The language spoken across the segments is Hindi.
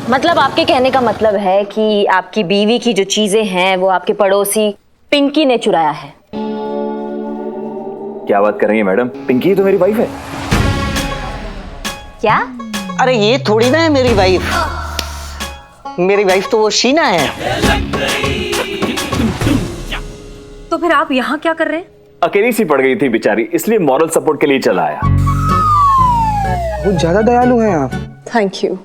मतलब आपके कहने का मतलब है कि आपकी बीवी की जो चीजें हैं वो आपके पड़ोसी पिंकी ने चुराया है। क्या बात कर रही है मैडम? पिंकी तो मेरी वाइफ है। क्या? अरे ये थोड़ी ना है मेरी वाइफ। मेरी वाइफ तो वो शीना है। तो फिर आप यहाँ क्या कर रहे हैं? अकेली सी पड़ गई थी बेचारी, इसलिए मॉरल सपोर्ट के लिए चला आया। बहुत ज्यादा दयालु हैं आप। Thank you.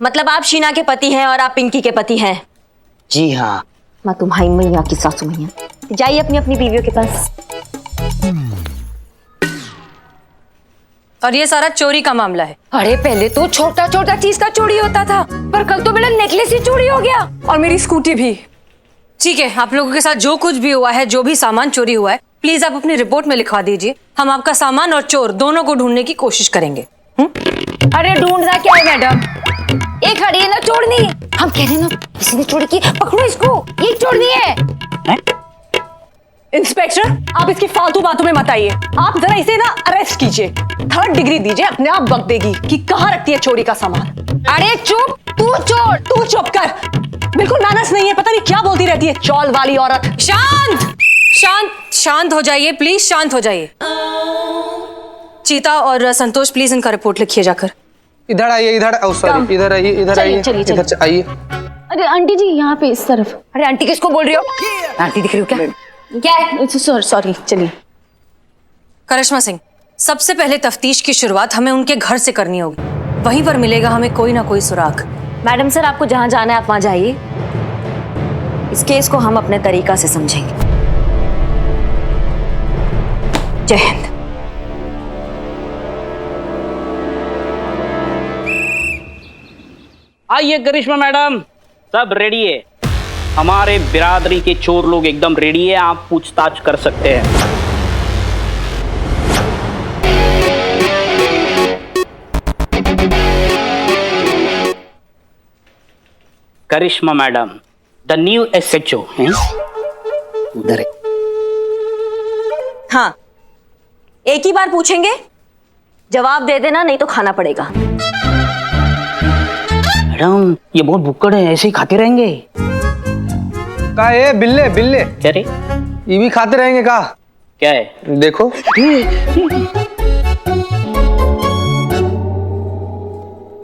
मतलब आप शीना के पति हैं और आप पिंकी के पति हैं? जी हाँ। मैं तुम्हारी मैया की सासू मैया। जाइए अपनी अपनी बीवियों के पास। और ये सारा चोरी का मामला है। अरे पहले तो छोटा छोटा चीज का चोरी होता था, पर कल तो मेरा नेकलेस ही चोरी हो गया और मेरी स्कूटी भी। ठीक है, आप लोगों के साथ जो कुछ भी हुआ है, जो भी सामान चोरी हुआ है, प्लीज आप अपनी रिपोर्ट में लिखवा दीजिए। हम आपका सामान और चोर दोनों को ढूंढने की कोशिश करेंगे। अरे ढूंढना क्या है मैडम, एक खड़ी है ना चोरनी। हम कह रहे ना किसी ने चोरी की, पकड़ो इसको, ये चोरनी है। इंस्पेक्टर, आप इसकी फालतू बातों में मत आइए। आप जरा इसे ना अरेस्ट कीजिए, 3rd डिग्री दीजिए, अपने आप बक देगी कि कहाँ रखती है चोरी का सामान। अरे चुप, तू चोर। तू चुप कर, बिल्कुल मैनर्स नहीं है, पता नहीं क्या बोलती रहती है चौल वाली औरत। शांत शांत शांत हो जाइए प्लीज, शांत हो जाइए। चीता और संतोष प्लीज इनका रिपोर्ट लिखिए जाकर। इधर आइए, इधर। सॉरी, इधर आइए, इधर आइए, इधर आइए। अरे आंटी जी यहाँ पे इस तरफ। अरे आंटी किसको बोल रही हो? आंटी दिख रही हो क्या? क्या है? सॉरी, चलिए। करिश्मा सिंह, सबसे पहले तफ्तीश की शुरुआत हमें उनके घर से करनी होगी, वहीं पर मिलेगा हमें कोई ना कोई सुराग। मैडम सर, आपको जहां जाना है आप वहां जाइए। इस केस को हम अपने तरीका से समझेंगे। जय हिंद। आइए करिश्मा मैडम, सब रेडी है। हमारे बिरादरी के चोर लोग एकदम रेडी है, आप पूछताछ कर सकते हैं। करिश्मा मैडम, द न्यू SHO हैं उधर। हाँ, एक ही बार पूछेंगे, जवाब दे देना, नहीं तो खाना पड़ेगा। मैडम ये बहुत भुक्कड़ है, ऐसे ही खाते रहेंगे। का ये बिल्ले बिल्ले अरे ये भी खाते रहेंगे का? क्या है? देखो।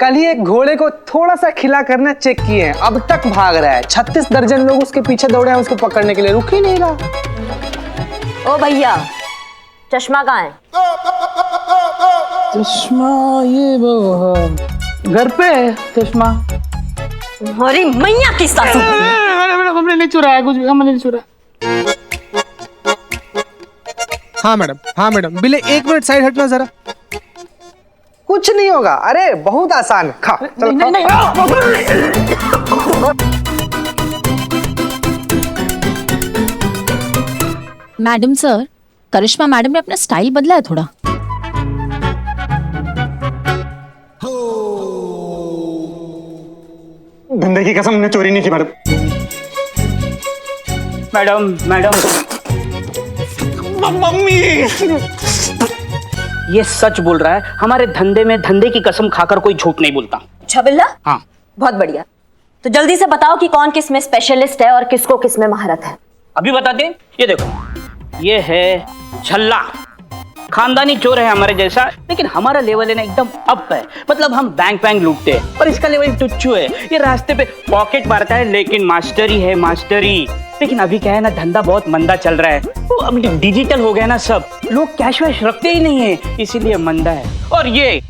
कल ही एक घोड़े को थोड़ा सा खिला करना चेक किए हैं, अब तक भाग रहा है। 36 दर्जन लोग उसके पीछे दौड़े हैं उसको पकड़ने के लिए, रुक ही नहीं रहा। ओ भैया, चश्मा कहाँ है? चश्मा ये घर पे है चश्मा। अरे मैया की सासू। मैडम हमने नहीं चुराया कुछ भी, हमने नहीं चुराया। हाँ मैडम, बिल्ले 1 मिनट साइड हटना जरा। कुछ नहीं होगा, अरे बहुत आसान। खा चलो। नहीं। मैडम सर, करिश्मा मैडम ने अपना स्टाइल बदला है थोड़ा। धंधे की कसम, ने चोरी नहीं की मैडम। मैडम मम्मी ये सच बोल रहा है। हमारे धंधे में धंधे की कसम खाकर कोई झूठ नहीं बोलता। अच्छा बिल्ला? हाँ। बहुत बढ़िया। तो जल्दी से बताओ कि कौन किस में स्पेशलिस्ट है और किसको किस में महारत है। अभी बता दें। ये देखो, ये है झल्ला, खानदानी चोर है हमारे जैसा, लेकिन हमारा लेवल है ना एकदम अप है। मतलब हम बैंक लूटते हैं और इसका लेवल टुच्चू है। ये रास्ते पे पॉकेट मारता है लेकिन मास्टरी है, मास्टरी। लेकिन अभी क्या है ना, धंधा बहुत मंदा चल रहा है। तो अब डिजिटल हो गया ना सब, लोग कैश वैश रखते ही नहीं है, इसीलिए मंदा है। और ये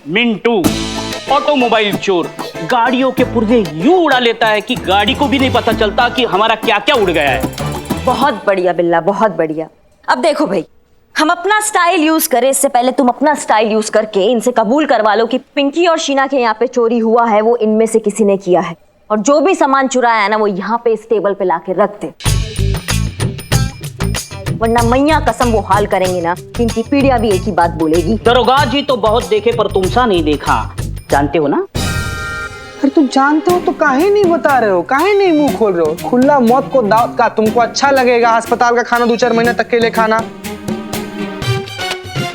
मिंटू ऑटोमोबाइल चोर, गाड़ियों के पुर्जे यूं उड़ा लेता है कि गाड़ी को भी नहीं पता चलता कि हमारा क्या क्या उड़ गया है। बहुत बढ़िया बिल्ला, बहुत बढ़िया। अब देखो भाई, हम अपना स्टाइल यूज करें इससे पहले तुम अपना स्टाइल यूज करके इनसे कबूल करवा लो कि पिंकी और शीना के यहाँ पे चोरी हुआ है, वो इनमें से किसी ने किया है। और जो भी सामान चुराया है ना, वो यहाँ पे इस टेबल पे लाके रख दे, वरना मैया कसम वो हाल करेंगे ना कि इनकी पीढ़ियां भी एक ही बात बोलेगी। दरोगा जी तो बहुत देखे पर तुमसा नहीं देखा, जानते हो ना? अरे तुम जानते हो तो काहे नहीं बता रहे हो, काहे नहीं मुंह खोल रहे हो? खुला मौत को दावत का तुमको अच्छा लगेगा अस्पताल का खाना 2-4 महीने तक के लिए खाना?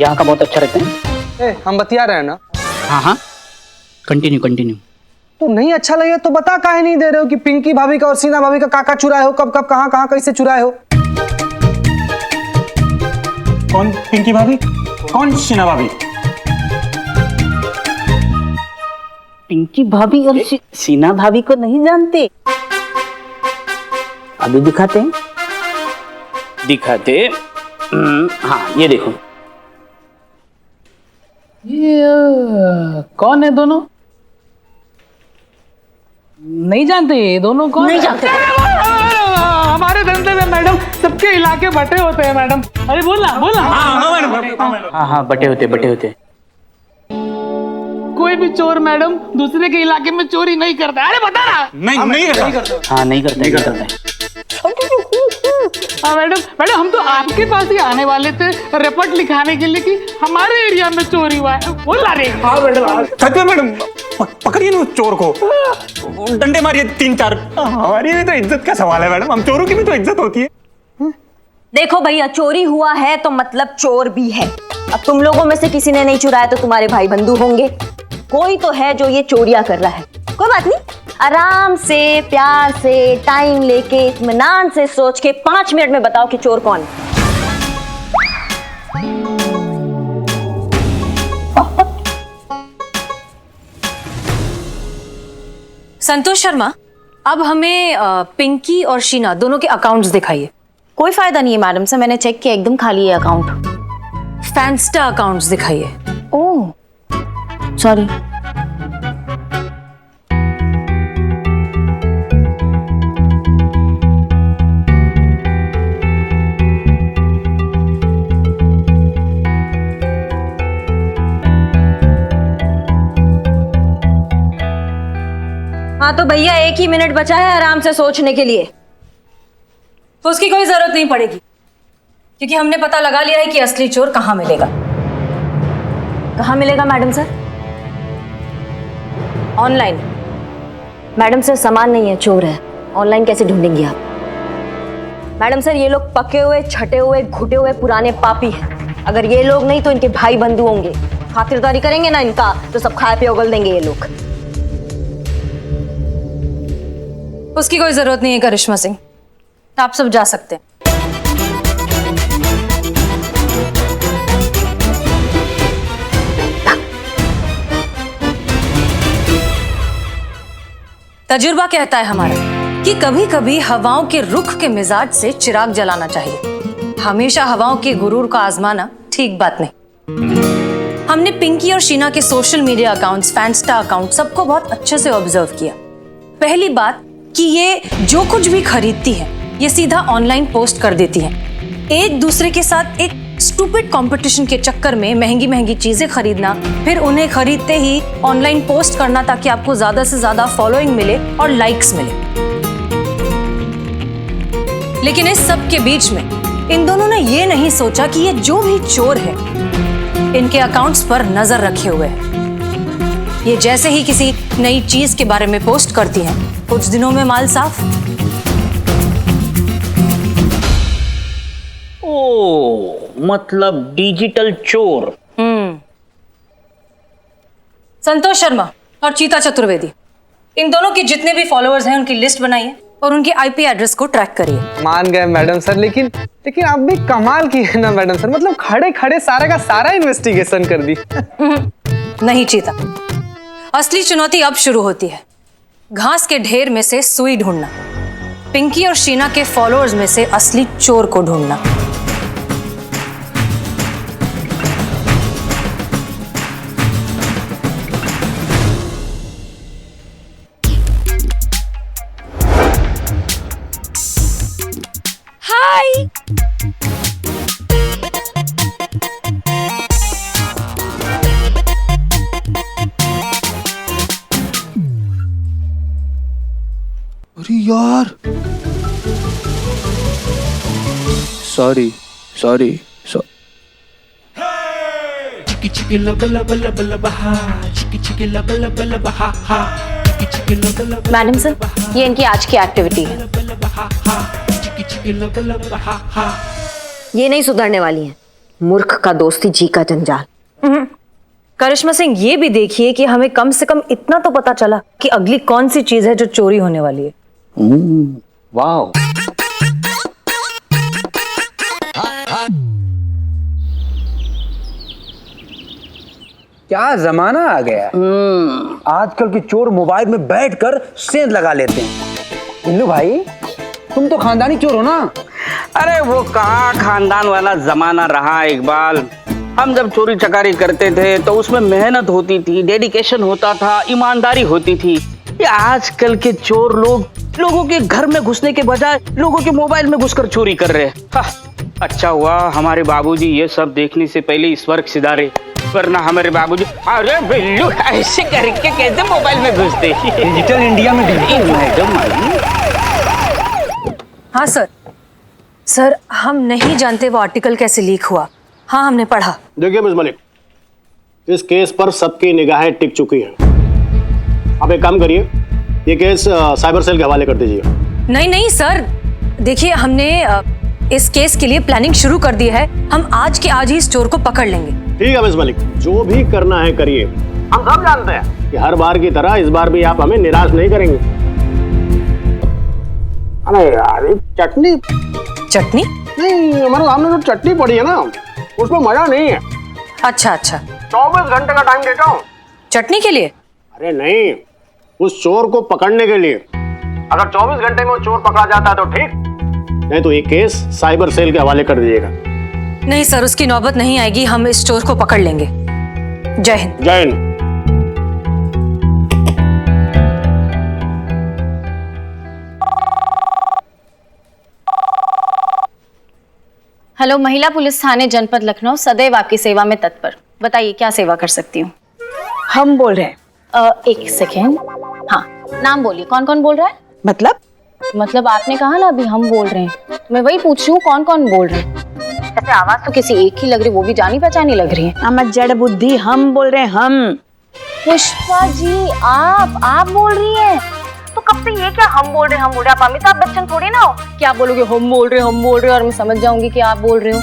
यहाँ का बहुत अच्छा रहता है। हम बतिया रहे हैं ना। हाँ हाँ, कंटिन्यू कंटिन्यू। तो नहीं अच्छा लगे तो बता काहे नहीं दे रहे हो कि पिंकी भाभी का और सीना भाभी का काका चुराए हो, कब कब कहाँ कहाँ कैसे चुराए हो? कौन पिंकी भाभी, कौन शीना भाभी? पिंकी भाभी और सीना भाभी को नहीं जानते? अभी दिखाते हैं, दिखाते। हाँ ये देखो, ये कौन है दोनों? नहीं जानते ये दोनों कौन? नहीं जानते। हमारे धंधे में मैडम सबके इलाके बटे होते हैं मैडम। अरे बोलना बोलना। हाँ हाँ, बटे होते। कोई भी चोर मैडम दूसरे के इलाके में चोरी नहीं करता। अरे बता ना। नहीं करता। हाँ नहीं करता। हाँ मैडम हम तो आपके पास ही आने वाले थे रिपोर्ट लिखाने के लिए कि हमारे एरिया में चोरी हुआ है। बोल रहे। हाँ मैडम, सच में मैडम, पकड़िए ना उस चोर को, डंडे मारिए 3-4। हमारी भी तो इज्जत का सवाल है मैडम, हम चोरों की भी तो इज्जत होती है। देखो भैया, चोरी हुआ है तो मतलब चोर भी है। अब तुम लोगों में से किसी ने नहीं चुराया तो तुम्हारे भाई बंधु होंगे, कोई तो है जो ये चोरियां कर रहा है। कोई बात नहीं, आराम से प्यार से टाइम लेके इत्मीनान से सोच के 5 मिनट में बताओ कि चोर कौन है। संतोष शर्मा, अब हमें पिंकी और शीना दोनों के अकाउंट्स दिखाइए। कोई फायदा नहीं है मैडम सर, मैंने चेक किया एकदम खाली है अकाउंट। फैंस्टा अकाउंट्स दिखाइए। Oh sorry. हाँ तो भैया 1 ही मिनट बचा है आराम से सोचने के लिए। तो उसकी कोई जरूरत नहीं पड़ेगी, क्योंकि हमने पता लगा लिया है कि असली चोर कहाँ मिलेगा। कहाँ मिलेगा madam sir? Online. Madam sir सामान नहीं है, चोर है। ऑनलाइन कैसे ढूंढेंगी आप? मैडम सर ये लोग पके हुए, छटे हुए, घुटे हुए पुराने पापी हैं। अगर ये लोग नहीं तो इनके भाई बंधु होंगे। खातिरदारी करेंगे ना इनका तो सब खाए पे उगल देंगे ये लोग। उसकी कोई जरूरत नहीं है करिश्मा सिंह, आप सब जा सकते हैं। तजुर्बा कहता है हमारा कि कभी कभी हवाओं के रुख के मिजाज से चिराग जलाना चाहिए। हमेशा हवाओं के गुरूर का आजमाना ठीक बात नहीं। हमने पिंकी और शीना के सोशल मीडिया अकाउंट्स, फैंस्टा अकाउंट सबको बहुत अच्छे से ऑब्जर्व किया। पहली बात कि ये जो कुछ भी खरीदती है ये सीधा ऑनलाइन पोस्ट कर देती है। एक दूसरे के साथ एक स्टूपिड कंपटीशन के चक्कर में महंगी महंगी चीजें खरीदना, फिर उन्हें खरीदते ही ऑनलाइन पोस्ट करना ताकि आपको ज्यादा से ज्यादा फॉलोइंग मिले और लाइक्स मिले। लेकिन इस सब के बीच में इन दोनों ने ये नहीं सोचा कि ये जो भी चोर है इनके अकाउंट्स पर नजर रखे हुए है। ये जैसे ही किसी नई चीज के बारे में पोस्ट करती हैं, कुछ दिनों में माल साफ। ओ मतलब डिजिटल चोर। संतोष शर्मा और चीता चतुर्वेदी, इन दोनों के जितने भी फॉलोअर्स हैं उनकी लिस्ट बनाइए और उनके आईपी एड्रेस को ट्रैक करिए। मान गए मैडम सर, लेकिन आप भी कमाल की है ना मैडम सर, मतलब खड़े खड़े सारा का सारा इन्वेस्टिगेशन कर दी। नहीं चीता, असली चुनौती अब शुरू होती है। घास के ढेर में से सुई ढूंढना, पिंकी और शीना के फॉलोअर्स में से असली चोर को ढूंढना। हाय अरे यार, sorry Chiki chiki la bala bala bala baha, chiki chiki la bala bala baha ha, chiki chiki madam sir, ये इनकी आज की एक्टिविटी है। ये नहीं सुधरने वाली हैं। मूर्ख का दोस्ती जी का जंजाल। करिश्मा सिंह, ये भी देखिए कि हमें कम से कम इतना तो पता चला कि अगली कौन सी चीज है जो चोरी होने वाली है। वाह, क्या जमाना आ गया। आजकल के चोर मोबाइल में बैठकर सेंध लगा लेते हैं। इल्लू भाई, तुम तो खानदानी चोर हो ना? अरे वो कहाँ खानदान वाला जमाना रहा इकबाल। हम जब चोरी चकारी करते थे तो उसमें मेहनत होती थी, डेडिकेशन होता था, ईमानदारी होती थी। ये आजकल के चोर लोगों के घर में घुसने के बजाय लोगों के मोबाइल में घुसकर चोरी कर रहे हैं। अच्छा हुआ हमारे बाबूजी ये सब देखने से पहले इस वर्ग सिधारे, वरना हमारे बाबूजी अरे बिल्लू ऐसे करके कैसे मोबाइल में घुसते। डिजिटल इंडिया में मैडम हाँ सर, हम नहीं जानते वो आर्टिकल कैसे लीक हुआ। हाँ, हमने पढ़ा। देखिए मिस मलिक, इस केस पर सबकी निगाहें टिक चुकी हैं। आप एक काम करिए, ये केस साइबर सेल के हवाले कर दीजिए। नहीं सर, देखिए हमने इस केस के लिए प्लानिंग शुरू कर दी है। हम आज के आज ही इस चोर को पकड़ लेंगे। ठीक है मिस मलिक, जो भी करना है करिए। हम सब जानते हैं कि हर बार की तरह इस बार भी आप हमें निराश नहीं करेंगे। अरे यार, चटनी नहीं, हमारे सामने जो चटनी पड़ी है ना, उसमें मजा नहीं है। अच्छा 24 घंटे का टाइम देता हूँ। चटनी के लिए? अरे नहीं, उस चोर को पकड़ने के लिए। अगर 24 घंटे में वो चोर पकड़ा जाता है तो ठीक, नहीं तो ये केस साइबर सेल के हवाले कर दीजिएगा। नहीं सर, उसकी नौबत नहीं आएगी। हम इस चोर को पकड़ लेंगे। जय हिंद। जय हिंद। हेलो, महिला पुलिस थाने जनपद लखनऊ सदैव आपकी सेवा में तत्पर। बताइए क्या सेवा कर सकती हूँ? हम बोल रहे हैं। एक सेकेंड। हाँ, नाम बोलिए, कौन कौन बोल रहा है? मतलब आपने कहा ना अभी हम बोल रहे हैं, मैं वही पूछ रही हूँ कौन कौन बोल रहे हैं। ऐसे आवाज तो किसी एक ही लग रही, वो भी जानी पहचानी लग रही है। हम जड़ बुद्धि, हम बोल रहे हैं। हम पुष्पा जी, आप बोल रही हैं? तो कब से ये क्या हम बोल रहे हैं? आप अमिताभ बच्चन थोड़ी ना हो, क्या बोलोगे हम बोल रहे हैं और मैं समझ जाऊंगी कि आप बोल रहे हो।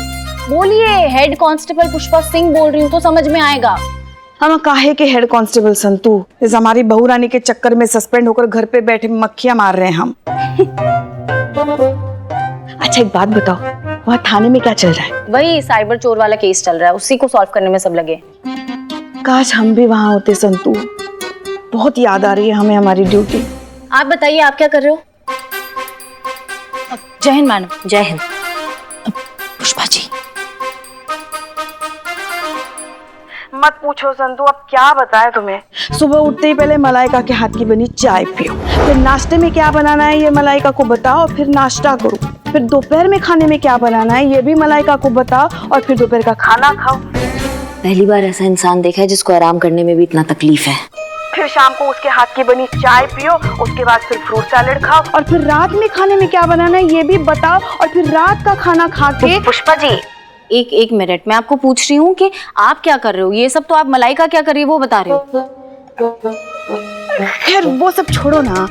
बोलिए, हेड कांस्टेबल पुष्पा सिंह बोल रही हूँ तो समझ में आएगा। हम काहे के हेड कांस्टेबल संतू, इस हमारी बहू रानी के चक्कर में सस्पेंड होकर घर पे बैठे मक्खियां मार रहे हैं हम। अच्छा एक बात बताओ, वहाँ थाने में क्या चल रहा है? वही साइबर चोर वाला केस चल रहा है, उसी को सॉल्व करने में सब लगे। काश हम भी वहाँ होते संतू, बहुत याद आ रही है हमें हमारी ड्यूटी। आप बताइए, आप क्या कर रहे हो? जय हिंद मैडम। जय हिंद। पुष्पा जी मत पूछो संतू, अब क्या बताएं तुम्हें। सुबह उठते ही पहले मलाइका के हाथ की बनी चाय पियो, फिर नाश्ते में क्या बनाना है ये मलाइका को बताओ, फिर नाश्ता करो, फिर दोपहर में खाने में क्या बनाना है ये भी मलाइका को बताओ, और फिर दोपहर का खाना खाओ। पहली बार ऐसा इंसान देखा है जिसको आराम करने में भी इतना तकलीफ है। फिर शाम को उसके हाथ की बनी चाय पियो, उसके बाद फिर फ्रूट सैलेड खाओ, और फिर रात में खाने में क्या बनाना है ये भी बताओ, और फिर रात का खाना खा के। पुष्पा जी, एक मिनट, मैं आपको पूछ रही हूँ कि आप क्या कर रहे हो? ये सब तो आप मलाइका क्या कर रही है वो बता रहे हो। खैर वो सब छोड़ो ना,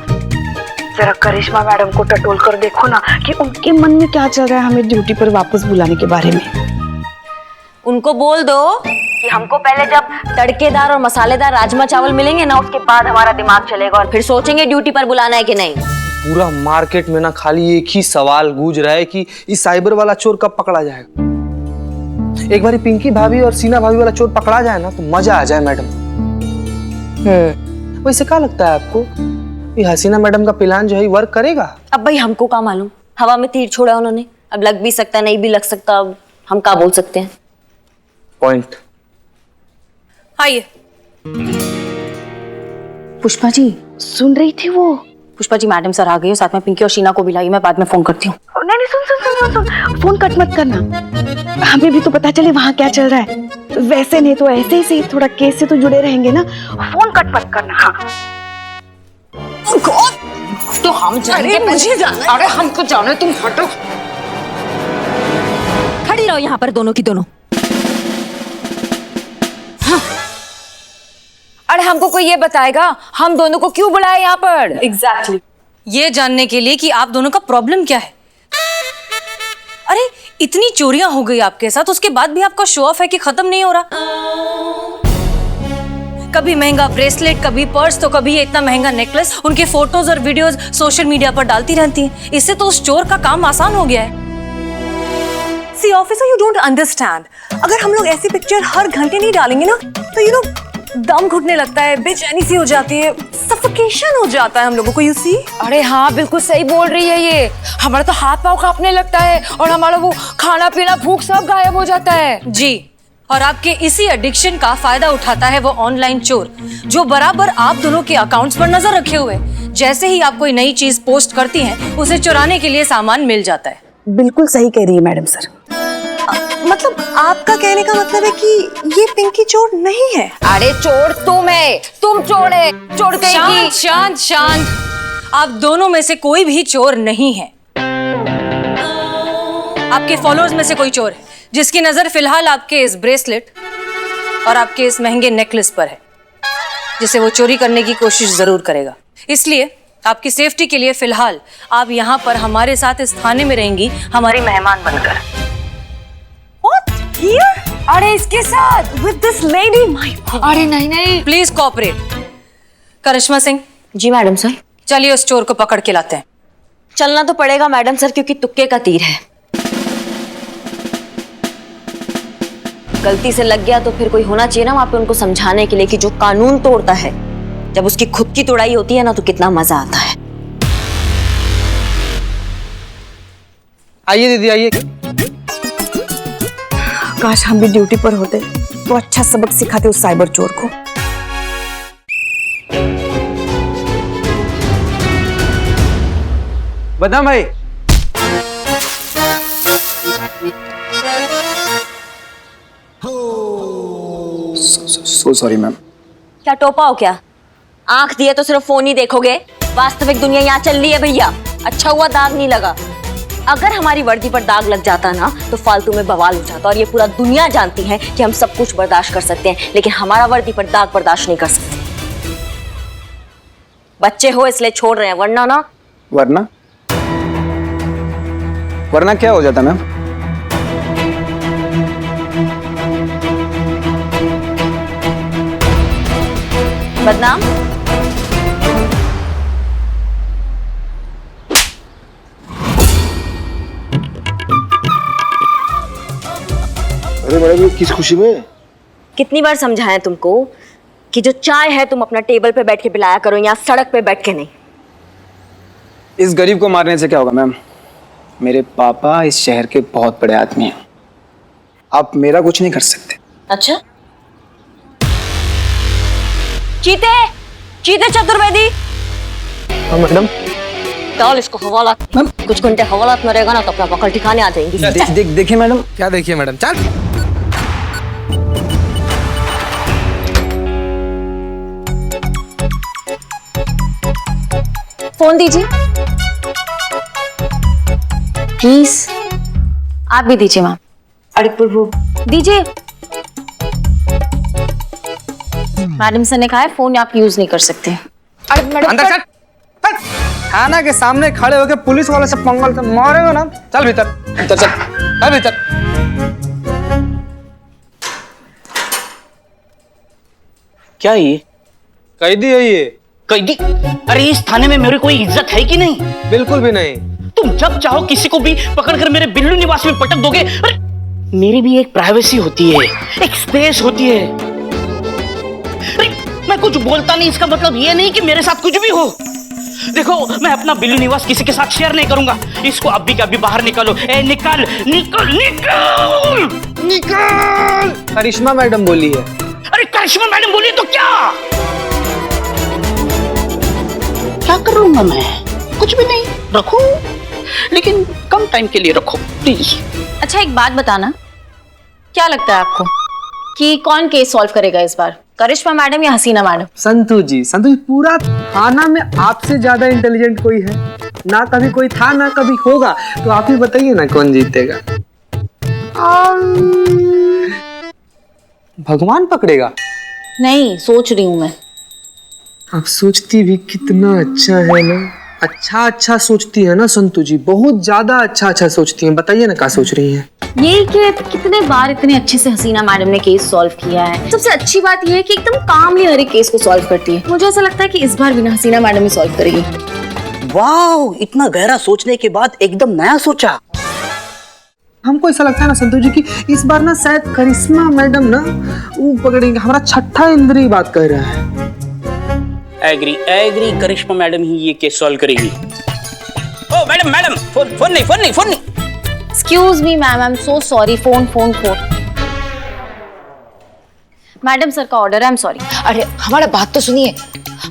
जरा करिश्मा मैडम को टटोल कर देखो ना कि उनके मन में क्या चल रहा है हमें ड्यूटी पर वापस बुलाने के बारे में। उनको बोल दो कि हमको पहले जब तड़केदार और मसालेदार राजमा चावल मिलेंगे ना, उसके बाद हमारा दिमाग चलेगा और फिर सोचेंगे ड्यूटी पर बुलाना है कि नहीं। पूरा मार्केट में ना खाली एक ही सवाल गूंज रहा है कि इस साइबर वाला चोर कब पकड़ा जाएगा। एक बारी पिंकी भाभी और सीना भाभी वाला चोर पकड़ा जाए ना तो मजा आ जाए मैडम। वैसे क्या लगता है आपको, ये हसीना मैडम का प्लान जो है वर्क करेगा? अब भाई हमको क्या मालूम, हवा में तीर छोड़ा उन्होंने, अब लग भी सकता नहीं भी लग सकता, अब हम क्या बोल सकते हैं। पॉइंट। आइए। पुष्पा जी सुन रही थी वो? पुष्पा जी, मैडम सर आ गई, साथ में पिंकी और शीना को भी लाइए, मैं बाद में फोन करती हूँ। नहीं सुन, फोन कट मत करना, हमें भी तो पता चले वहाँ क्या चल रहा है। वैसे नहीं तो ऐसे ही सही, थोड़ा केस से तो जुड़े रहेंगे ना। फोन कट मत करना। हाँ तो हम जाएंगे, मुझे जाना। अरे हमको जाना है, तुम हटो। खड़ी रहो यहाँ पर दोनों की दोनों। अरे हमको कोई ये बताएगा हम दोनों को क्यों बुलाया यहाँ पर? एग्जैक्टली ये जानने के लिए कि आप दोनों का प्रॉब्लम क्या है। अरे इतनी चोरियां हो गई आपके साथ, उसके बाद भी आपका शो ऑफ है कि खत्म नहीं हो रहा। कभी महंगा ब्रेसलेट, कभी पर्स, तो कभी ये इतना महंगा नेकलेस उनके फोटोज और वीडियोस सोशल मीडिया पर डालती रहती हैं। इससे तो उस चोर का काम आसान हो गया है। See officer, you don't understand. अगर हम लोग ऐसी पिक्चर हर घंटे नहीं डालेंगे ना तो यू नो दम घुटने लगता है, बेचैनी सी हो जाती है, सफोकेशन हो जाता है हम लोगों को। You see? अरे हाँ, बिल्कुल सही बोल रही है ये। हमारा तो हाथ पाँव कांपने लगता है और हमारा वो खाना पीना भूख सब गायब हो जाता है। जी, और आपके इसी एडिक्शन का फायदा उठाता है वो ऑनलाइन चोर, जो बराबर आप दोनों के अकाउंट्स पर नजर रखे हुए। जैसे ही आप कोई नई चीज पोस्ट करती हैं, उसे चुराने के लिए सामान मिल जाता है। बिल्कुल सही कह रही है मैडम सर। मतलब आपका कहने का मतलब है कि ये पिंकी चोर नहीं है? अरे चोर तुम है, तुम चोर है, चोर कहेगी। शांत शांत शांत, आप दोनों में से कोई भी चोर नहीं है। आपके फॉलोअर्स में से कोई चोर है जिसकी नजर फिलहाल आपके इस ब्रेसलेट और आपके इस महंगे नेकलेस पर है, जिसे वो चोरी करने की कोशिश जरूर करेगा। इसलिए आपकी सेफ्टी के लिए फिलहाल आप यहाँ पर हमारे साथ इस थाने में रहेंगी, हमारी मेहमान बनकर। अरे इसके साथ विद दिस लेडी? अरे नहीं नहीं, प्लीज कोऑपरेट। करिश्मा सिंह। जी मैडम सर। चलिए उस चोर को पकड़ के लाते हैं। चलना तो पड़ेगा मैडम सर, क्योंकि तुक्के का तीर है। गलती से लग गया तो फिर कोई होना चाहिए ना वहां पे उनको समझाने के लिए कि जो कानून तोड़ता है, जब उसकी खुद की तोड़ाई होती है ना, तो कितना मजा आता है। आइए दीदी आइए। काश हम भी ड्यूटी पर होते तो अच्छा सबक सिखाते उस साइबर चोर को। बदाम भाई। So sorry ma'am. क्या टोपा हो क्या? आंख दिए तो सिर्फ फोन ही देखोगे? वास्तविक दुनिया यहाँ चल रही है भैया। अच्छा हुआ दाग नहीं लगा। अगर हमारी वर्दी पर दाग लग जाता ना तो फालतू में बवाल हो जाता, और ये पूरा दुनिया जानती है कि हम सब कुछ बर्दाश्त कर सकते हैं, लेकिन हमारा वर्दी पर दाग बर्दाश्त नहीं कर सकते। बच्चे हो इसलिए छोड़ रहे हैं, वरना ना। वरना वरना क्या हो जाता मैम? बदनाम। अरे मैडम ये किस खुशी में? कितनी बार समझाएं तुमको कि जो चाय है तुम अपना टेबल पे बैठ के पिलाया करो, यहाँ सड़क पे बैठ के नहीं। इस गरीब को मारने से क्या होगा मैम? मेरे पापा इस शहर के बहुत बड़े आदमी हैं, आप मेरा कुछ नहीं कर सकते। अच्छा, चीते चीते चतुर्वेदी। हाँ मैडम। डाल इसको हवालात। कुछ घंटे हवालात में रहेगा ना तो अपना पकड़ ठिकाने आ जाएंगी। देखिए मैडम। क्या देखिए मैडम? चल। फोन दीजिए प्लीज। आप भी दीजिए मैम। अरे प्रभु दीजिए। मैडम सर ने कहा है फोन आप यूज नहीं कर सकते। अरे मैडम अंदर चल। थाना के सामने खड़े होकर पुलिस वाले से पंगा लेते मारेगा ना। चल भीतर। चल चल चल भीतर। क्या ये? कैदी है ये। कैदी? अरे इस थाने में मेरी कोई इज्जत है कि नहीं? बिल्कुल भी नहीं। तुम जब चाहो किसी को भी पकड़कर मेरे बिल्लू निवास में पटक दोगे। अरे मेरी भी एक प्राइवेसी होती है, एक स्पेस होती है। अरे मैं कुछ बोलता नहीं, इसका मतलब ये नहीं कि मेरे साथ कुछ भी हो। देखो मैं अपना बिल्लू निवास किसी के साथ शेयर नहीं करूंगा। इसको अभी के अभी बाहर निकालो। ए निकल निकल निकल निकल। करिश्मा मैडम बोली है। अरे करिश्मा मैडम बोली तो क्या करूंगा मैं? कुछ भी नहीं, रखो, लेकिन कम टाइम के लिए रखो प्लीज। अच्छा एक बात बताना, क्या लगता है आपको कि कौन केस सॉल्व करेगा इस बार, करिश्मा मैडम या हसीना मैडम? संतू जी पूरा थाना में आपसे ज्यादा इंटेलिजेंट कोई है ना? कभी कोई था ना कभी होगा, तो आप ही बताइए ना कौन जीतेगा? um... भगवान पकड़ेगा? नहीं, सोच रही हूं मैं। आप सोचती भी कितना अच्छा है ना, अच्छा सोचती है ना संतू जी, बहुत ज्यादा अच्छा सोचती हैं। बताइए ना क्या सोच रही हैं? यही कि कितने बार इतने अच्छे से हसीना मैडम ने केस सॉल्व किया है। सबसे अच्छी बात यह है कि एकदम कामली हर एक केस को सॉल्व करती है। मुझे ऐसा लगता है कि इस बार भी ना हसीना मैडम ही सॉल्व करेगी। वाओ, इतना गहरा सोचने के बाद एकदम नया सोचा। हमको ऐसा लगता है ना संतोष जी कि इस बार ना शायद करिश्मा मैडम ना वो पकड़ेंगे। हमारा छठा इंद्रिय बात कर रहा है। एग्री करिश्मा मैडम ही ये केस सॉल्व करेगी। ओ मैडम फोन नहीं। Excuse me ma'am, I am so sorry. Phone madam sir का ऑर्डर है, आई एम सॉरी। अरे हमारा बात तो सुनिए,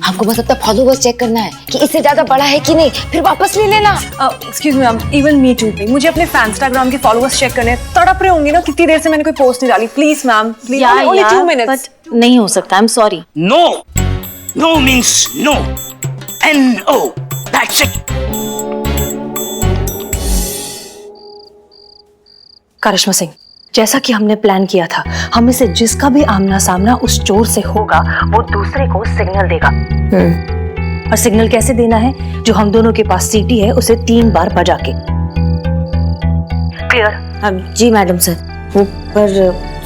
हमको बस अपना फॉलोवर्स चेक करना है कि इससे ज्यादा बड़ा है कि नहीं, फिर वापस ले लेना। Excuse me ma'am, even me too. मुझे अपने इंस्टाग्राम के फॉलोअर्स चेक करने हैं। तड़प रहे होंगे ना, कितनी देर से मैंने कोई पोस्ट नहीं डाली। Please ma'am, please, only 2 minutes. नहीं हो सकता, I am sorry. No means no. NO, that's it. Karishma Singh, जैसा कि हमने प्लान किया था, हम इसे जिसका भी आमना सामना उस चोर से होगा वो दूसरे को सिग्नल देगा। और सिग्नल कैसे देना है? जो हम दोनों के पास सीटी है उसे 3 बार बजा के। क्लियर? जी मैडम सर। वो पर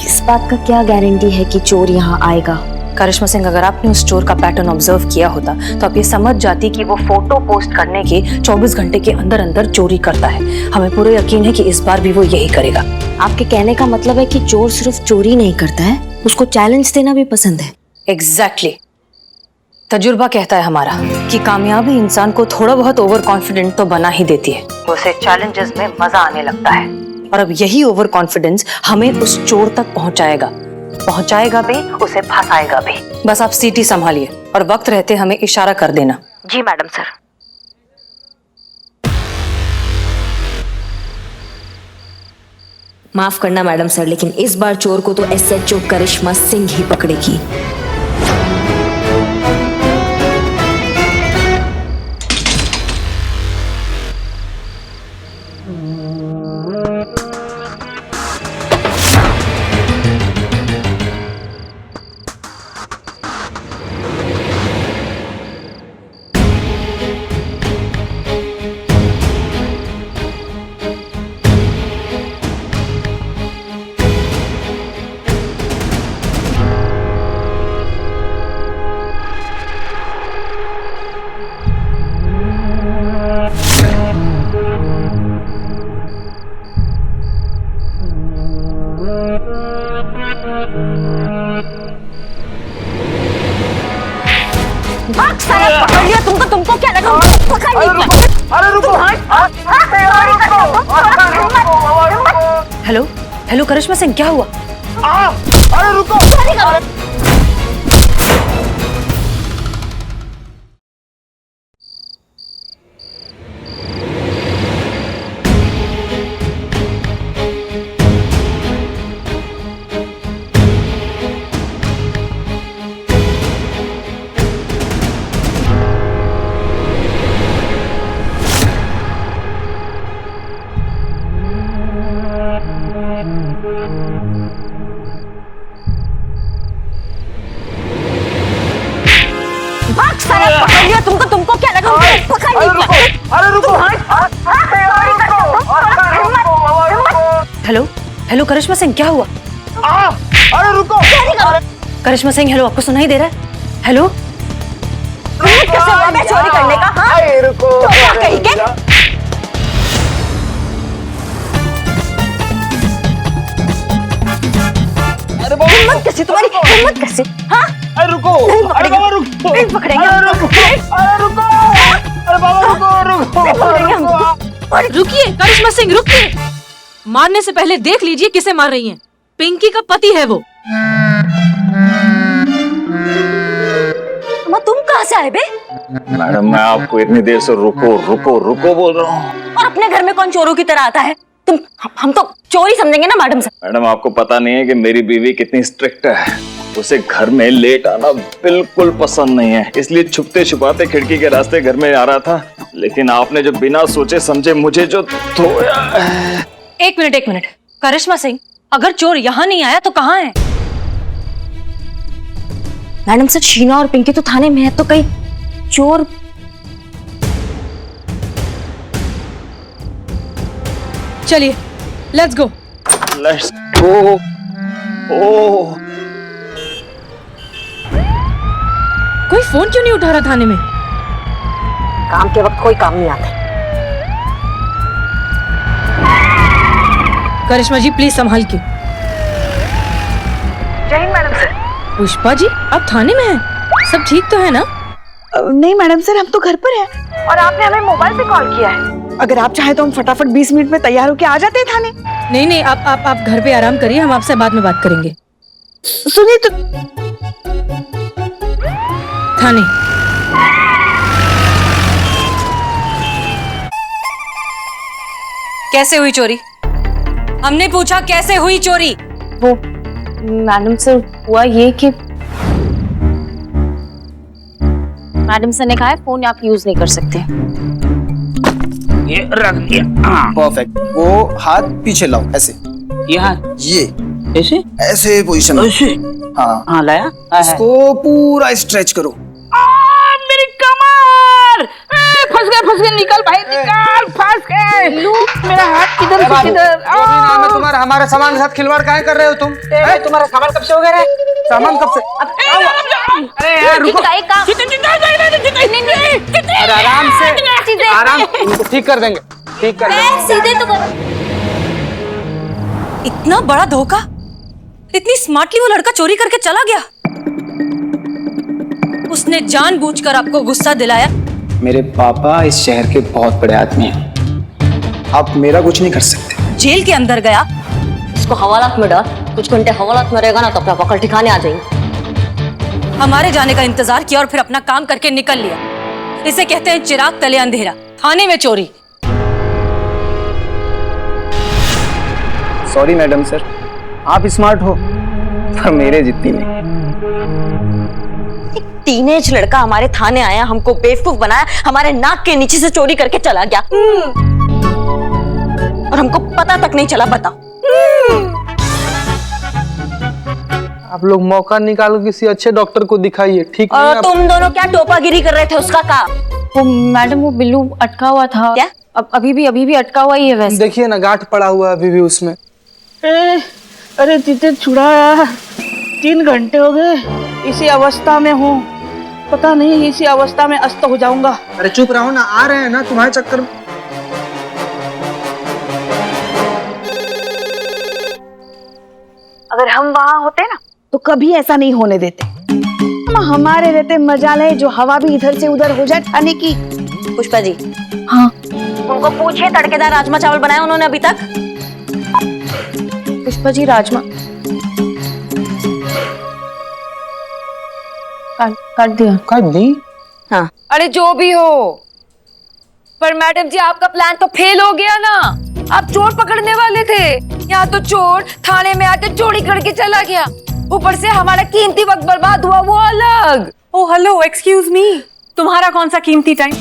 इस बात का क्या गारंटी है कि चोर यहाँ आएगा? करिश्मा सिंह, अगर आपने उस चोर का पैटर्न ऑब्जर्व किया होता तो आप ये समझ जाती कि वो फोटो पोस्ट करने के 24 घंटे के अंदर अंदर चोरी करता है। हमें पूरा यकीन है कि इस बार भी वो यही करेगा। आपके कहने का मतलब है कि चोर सिर्फ चोरी नहीं करता है, उसको चैलेंज देना भी पसंद है। एग्जैक्टली। तजुर्बा कहता है हमारा कि कामयाबी इंसान को थोड़ा बहुत ओवर कॉन्फिडेंट तो बना ही देती है, उसे चैलेंजेस में मजा आने लगता है। और अब यही ओवर कॉन्फिडेंस हमें उस चोर तक पहुंचाएगा भी, उसे फंसाएगा भी। बस आप सीटी संभालिए और वक्त रहते हमें इशारा कर देना। जी मैडम सर। माफ करना मैडम सर, लेकिन इस बार चोर को तो SHO करिश्मा सिंह ही पकड़ेगी। पकड़ लिया तुमको क्या लगा? हेलो करिश्मा सिंह, क्या हुआ? अरे रुको। पकड़ लिया तुमको क्या लगा? अरे रुको। हेलो करिश्मा सिंह, क्या हुआ? अरे रुको। करिश्मा सिंह, हेलो, आपको सुनाई दे रहा है? हेलो, कैसे हुआ मैं चोरी करने का? हाँ? रुको। तो क्या कही के? हिम्मत कैसे तुम्हारी? हिम्मत कैसे? हाँ? अरे रुको। अरे बाबा रुको। नहीं पकड़ेंगे। अरे रुको। अरे बाबा रुको। रुकिए करिश्मा सिंह, रुकिए। मारने से पहले देख लीजिए किसे मार रही हैं। पिंकी का पति है वो। तुम कहाँ से आए बे? मैडम, मैं आपको इतनी देर से रुको बोल रहा हूँ। और अपने घर में कौन चोरों की तरह आता है? हम तो चोरी समझेंगे ना मैडम सर। मैडम, आपको पता नहीं है कि मेरी बीवी कितनी स्ट्रिक्ट है। उसे घर में लेट आना बिल्कुल पसंद नहीं है, इसलिए छुपते छुपाते खिड़की के रास्ते घर में आ रहा था। लेकिन आपने जो बिना सोचे समझे मुझे जो धोया। एक मिनट। करिश्मा सिंह, अगर चोर यहाँ नहीं आया तो कहाँ है? मैडम सर, शीना और पिंकी तो थाने में है, तो कहीं चोर। चलिए, लेट्स गो। Let's go. ओह, कोई फोन क्यों नहीं उठा रहा थाने में? काम के वक्त कोई काम नहीं आता। करिश्मा जी प्लीज संभाल के। जय हिंद मैडम सर। पुष्पा जी आप थाने में हैं? सब ठीक तो है ना? नहीं मैडम सर, हम तो घर पर हैं। और आपने हमें मोबाइल से कॉल किया है। अगर आप चाहे तो हम फटाफट 20 मिनट में तैयार होके आ जाते हैं थाने। नहीं नहीं, आप घर पे आराम करिए, हम आपसे बाद में बात करेंगे। सुनिए तो। थाने। कैसे हुई चोरी? हमने पूछा कैसे हुई चोरी? वो मैडम सर, हुआ ये कि मैडम सर ने कहा है फोन आप यूज नहीं कर सकते। ये रख दिया। हाँ परफेक्ट। वो हाथ पीछे लाओ, ऐसे। यहाँ ये ऐसे ऐसे पोजीशन। ऐसे। हाँ हाँ लाया। इसको पूरा स्ट्रेच करो। मेरी कमर! फंस गए, निकल भाई निकल, फंस गए। मेरा हाथ किधर से किधर? जो भी नाम है तुम्हारा, हमारे सामान के साथ खिलवाड़ काहे कर रहे हो तुम? तुम्हारा सामान कब से हो गया रे? सामान कब से? अरे यार रुको। अरे आराम से, आराम, इनको ठीक कर देंगे, ठीक कर देंगे। सीधे तो कर। इतना बड़ा धोखा! इतनी स्मार्टली वो लड़का चोरी करके चला गया। उसने जानबूझकर आपको गुस्सा दिलाया। मेरे पापा इस शहर के बहुत बड़े आदमी हैं। आप मेरा कुछ नहीं कर सकते। जेल के अंदर गया। इसको हवालात में डाल, कुछ घंटे हवालात में रहेगा ना तो अपना पकड़ ठिकाने आ जाएंगे। हमारे जाने का इंतजार किया और फिर अपना काम करके निकल लिया। इसे कहते हैं चिराग तले अंधेरा। थाने में चोरी। सॉरी मैडम सर, आप स्मार्ट हो पर मेरे जितनी नहीं। टीनेज लड़का हमारे थाने आया, हमको बेवकूफ बनाया, हमारे नाक के नीचे से चोरी करके चला गया और हमको पता तक नहीं चला। बताओ। आप लोग मौका निकालो, किसी अच्छे डॉक्टर को दिखाइए। ठीक नहीं? और तुम दोनों क्या टोपागिरी कर रहे थे? उसका का? वो मैडम, वो बिल्लू अटका हुआ था। क्या? अब अभी भी अटका हुआ ही है वैसे। देखिए ना, गांठ पड़ा हुआ है अभी भी उसमें। अरे तीते छुड़ाया, 3 घंटे हो गए इसी अवस्था में हूँ। पता नहीं इसी अवस्था में अस्त हो जाऊंगा। अरे चुप रहो ना, आ रहे हैं ना तुम्हारे चक्कर में। अगर हम वहाँ होते ना तो कभी ऐसा नहीं होने देते। हम हमारे रहते मजा ले, जो हवा भी इधर से उधर हो जाए खाने की। पुष्पा जी। हाँ। उनको पूछिए तड़केदार राजमा चावल बनाए उन्होंने अभी तक? पुष्पा जी राजमा काट दिया। काट दी? हाँ। अरे जो भी हो, पर मैडम जी आपका प्लान तो फेल हो गया ना। आप चोर पकड़ने वाले थे, यहाँ तो चोर थाने में आके चोरी करके चला गया। ऊपर से हमारा कीमती वक्त बर्बाद हुआ, वो अलग। ओह हेलो, एक्सक्यूज मी, तुम्हारा कौन सा कीमती टाइम?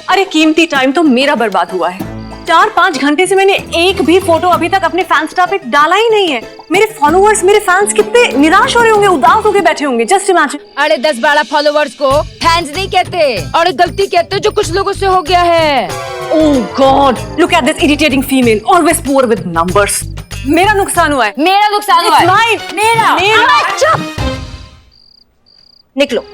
अरे कीमती टाइम तो मेरा बर्बाद हुआ है। 4-5 घंटे से मैंने एक भी फोटो अभी तक अपने फैन स्टार पे डाला ही नहीं है। मेरे फॉलोअर्स, मेरे फैंस कितने निराश हो रहे होंगे, उदास होके बैठे होंगे। Just imagine. अरे 10-12 फॉलोवर्स को फैंस नहीं कहते, और गलती कहते जो कुछ लोगों से हो गया है। Oh God, look at this irritating female, always poor with numbers. मेरा नुकसान हुआ है। मेरा नुकसान हुआ है। मेरा। चुप। निकलो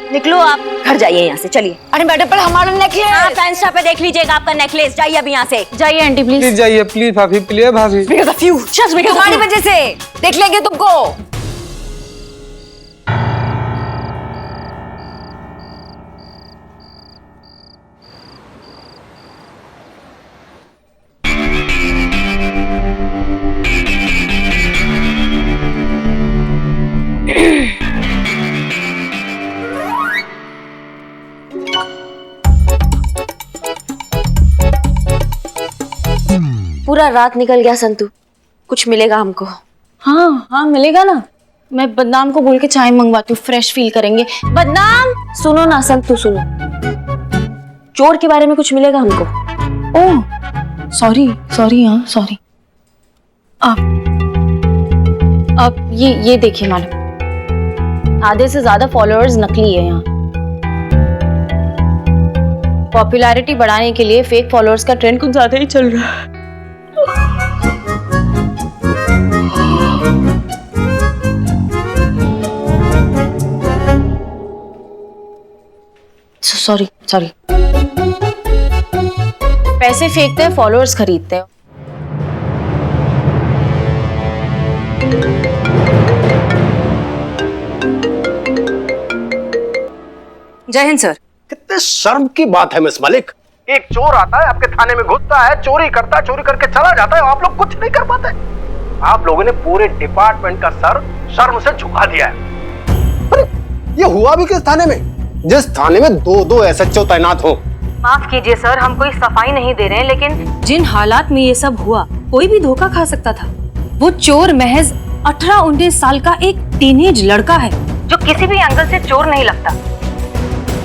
निकलो, आप घर जाइए यहाँ से, चलिए। अरे मैडम, पर हमारा नेकलेस। हाँ, फैन स्टार पे देख लीजिएगा आपका नेकलेस। जाइए अब यहाँ से। जाइए आंटी प्लीज। प्लीज जाइए, प्लीज भाभी, प्लीज भाभी। Because of you, just because of तुम्हारी you. वजह से देख लेंगे तुमको। पूरा रात निकल गया संतू, कुछ मिलेगा हमको? हाँ हाँ मिलेगा ना। मैं बदनाम को बोल के चाय मंगवाती हूँ, फ्रेश फील करेंगे। बदनाम? सुनो ना संतू, सुनो, चोर के बारे में कुछ मिलेगा हमको? ओह सॉरी सॉरी, हाँ सॉरी। आप ये देखिए मैडम, आधे से ज्यादा फॉलोअर्स नकली है यहाँ। पॉपुलैरिटी बढ़ाने के लिए फेक फॉलोअर्स का ट्रेंड कुछ ज्यादा ही चल रहा है। सॉरी पैसे फेंकते हैं, फॉलोअर्स खरीदते हैं। जय हिंद सर। कितने शर्म की बात है मिस मलिक। एक चोर आता है आपके थाने में, घुसता है, चोरी करता है, चोरी करके चला जाता है, आप लोग कुछ नहीं कर पाते। आप लोगों ने पूरे डिपार्टमेंट का सर शर्म से झुका दिया है। अरे ये हुआ भी किस थाने में, जिस थाने में 2-2 SHO तैनात हो। माफ कीजिए सर, हम कोई सफाई नहीं दे रहे हैं, लेकिन जिन हालात में ये सब हुआ कोई भी धोखा खा सकता था। वो चोर महज 18-19 साल का एक टीनेज लड़का है जो किसी भी एंगल से चोर नहीं लगता।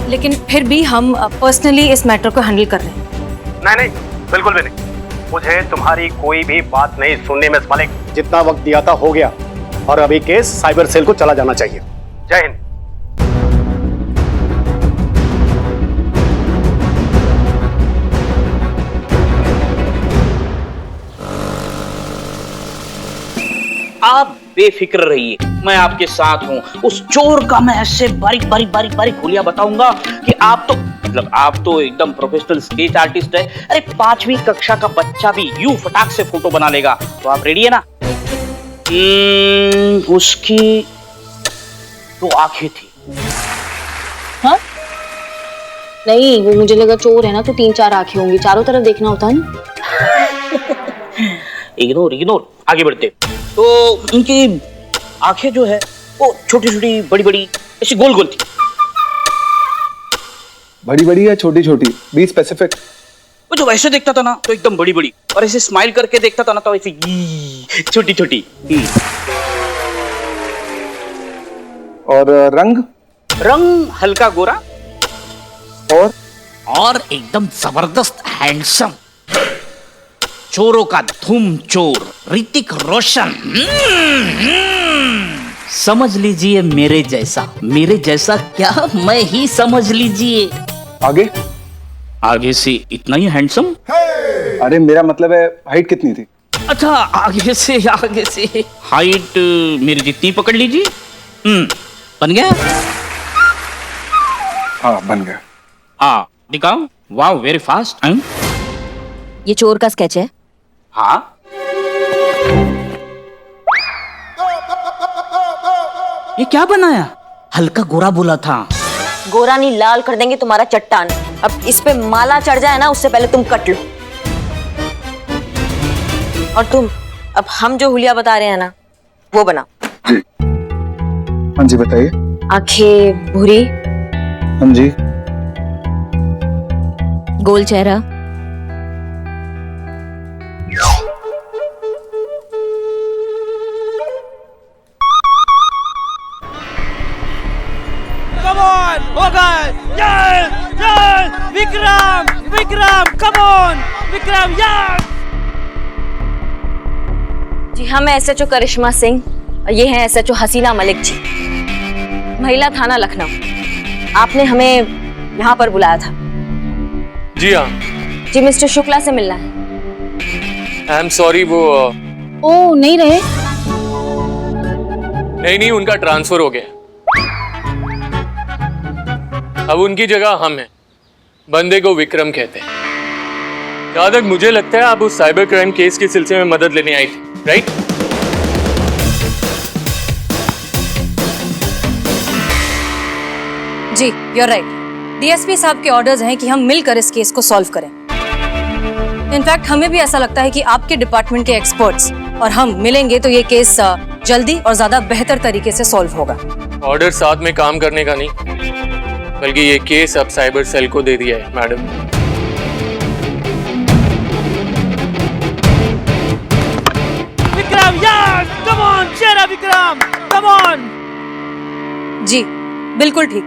लेकिन फिर भी हम पर्सनली इस मैटर को हैंडल कर रहे हैं। नहीं, बिल्कुल भी नहीं। मुझे तुम्हारी कोई भी बात नहीं सुननी मिस मलिक। जितना वक्त दिया था हो गया और अभी केस साइबर सेल को चला जाना चाहिए। जय हिंद। आप बेफिक्र रहिए, मैं आपके साथ हूँ। उस चोर का मैं ऐसे बारीक हुलिया बताऊंगा कि आप तो एकदम प्रोफेशनल स्केच आर्टिस्ट है। अरे 5वीं कक्षा का बच्चा भी यूं फटाक से फोटो बना लेगा। तो आप रेडी है ना? उसकी 2 आंखें थी। हाँ? नहीं, वो मुझे लगा चोर है ना तो 3-4 आंखें होंगी, चारों तरफ देखना होता है ना। इग्नोर आगे बढ़ते। तो उनकी आंखें जो है वो छोटी बड़ी ऐसी गोल थी। बड़ी या छोटी? Be specific. वो जो वैसे देखता था ना तो एकदम बड़ी और ऐसे स्माइल करके देखता था ना तो ऐसे छोटी। और रंग हल्का गोरा और एकदम जबरदस्त हैंडसम। चोरों का धूम चोर ऋतिक रोशन। समझ लीजिए मेरे जैसा क्या, मैं ही समझ लीजिए। आगे से इतना ही हैंडसम? अरे मेरा मतलब है हाइट कितनी थी? अच्छा, आगे से हाइट मेरी जितनी पकड़ लीजिए। बन गया? हाँ बन गया। हाँ दिखाओ। वाह वेरी फास्ट। ये चोर का स्केच है। हाँ ये क्या बनाया? हल्का गोरा बोला था। गोरा नहीं, लाल कर देंगे तुम्हारा चट्टान। अब इस पे माला चढ़ जाए ना उससे पहले तुम कट लो। और तुम अब हम जो हुलिया बता रहे हैं ना वो बनाओ। जी। हाँ जी बताइए। आंखें भूरी। हाँ जी। गोल चेहरा। विक्रम जी हाँ, मैं SHO करिश्मा सिंह और ये हैं SHO हसीना मलिक जी, महिला थाना लखनऊ। आपने हमें यहाँ पर बुलाया था। जी हाँ। जी मिस्टर शुक्ला से मिलना है। आई एम सॉरी, वो ओ नहीं रहे। नहीं, उनका ट्रांसफर हो गया। अब उनकी जगह हम हैं। बंदे को विक्रम कहते हैं। जहां तक मुझे लगता है आप उस साइबर क्राइम केस के सिलसिले में मदद लेने आई थी, राइट? जी यू आर राइट। DSP साहब के ऑर्डर्स हैं कि हम मिलकर इस केस को सॉल्व करें। इनफैक्ट हमें भी ऐसा लगता है कि आपके डिपार्टमेंट के एक्सपर्ट्स और हम मिलेंगे तो ये केस जल्दी और ज्यादा बेहतर तरीके से सॉल्व होगा। ऑर्डर साथ में काम करने का नहीं, बल्कि ये केस अब साइबर सेल को दे दिया है madam. Vikram, yes, come on, चेहरा विक्रम, कम ऑन। जी बिल्कुल ठीक,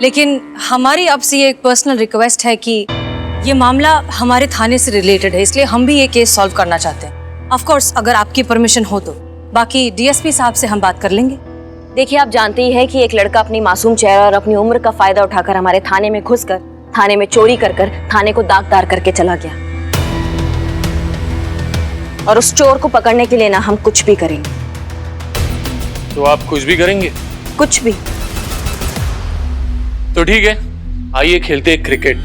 लेकिन हमारी आपसे ये एक पर्सनल रिक्वेस्ट है कि ये मामला हमारे थाने से रिलेटेड है, इसलिए हम भी ये केस सॉल्व करना चाहते हैं। ऑफ कोर्स अगर आपकी परमिशन हो तो, बाकी DSP साहब से हम बात कर लेंगे। देखिए, आप जानते ही हैं कि एक लड़का अपनी मासूम चेहरा और अपनी उम्र का फायदा उठाकर हमारे थाने में घुसकर थाने में चोरी कर थाने को दागदार करके चला गया। और उस चोर को पकड़ने के लिए ना हम कुछ भी करेंगे। तो आप कुछ भी करेंगे? कुछ भी। तो ठीक है, आइए खेलते हैं क्रिकेट।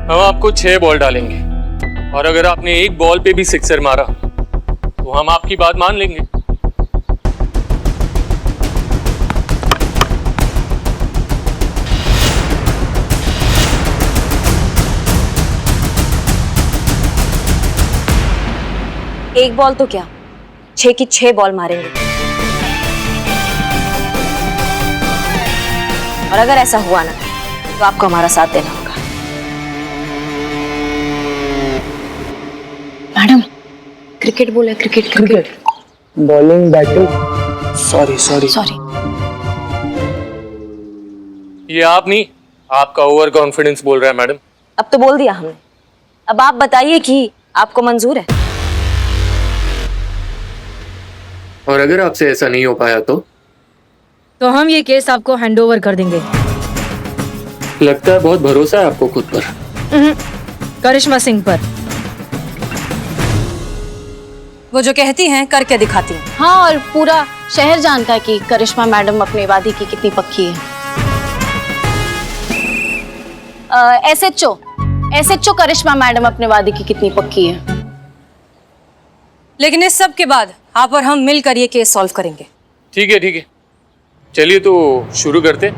हम आपको 6 बॉल डालेंगे और अगर आपने एक बॉल पे भी सिक्सर मारा तो हम आपकी बात मान लेंगे। एक बॉल तो क्या, 6 की 6 बॉल मारेंगे। और अगर ऐसा हुआ ना तो आपको हमारा साथ देना होगा। मैडम, क्रिकेट बोला, cricket cricket. Bowling batting, sorry sorry sorry. ये आप नहीं, आपका ओवर कॉन्फिडेंस बोल रहा है मैडम। अब तो बोल दिया हमने, अब आप बताइए कि आपको मंजूर है। और अगर आपसे ऐसा नहीं हो पाया तो हम ये केस आपको हैंडओवर कर देंगे। लगता है बहुत भरोसा है आपको खुद पर। करिश्मा सिंह पर। वो जो कहती हैं करके दिखाती हैं। हाँ, और पूरा शहर जानता है कि करिश्मा मैडम अपने वादी की कितनी पक्की है। एसएचओ करिश्मा मैडम अपने वादी की कितनी पक्की है। लेकिन इस सब के बाद आप और हम मिलकर ये केस सॉल्व करेंगे। ठीक है, चलिए तो शुरू करते।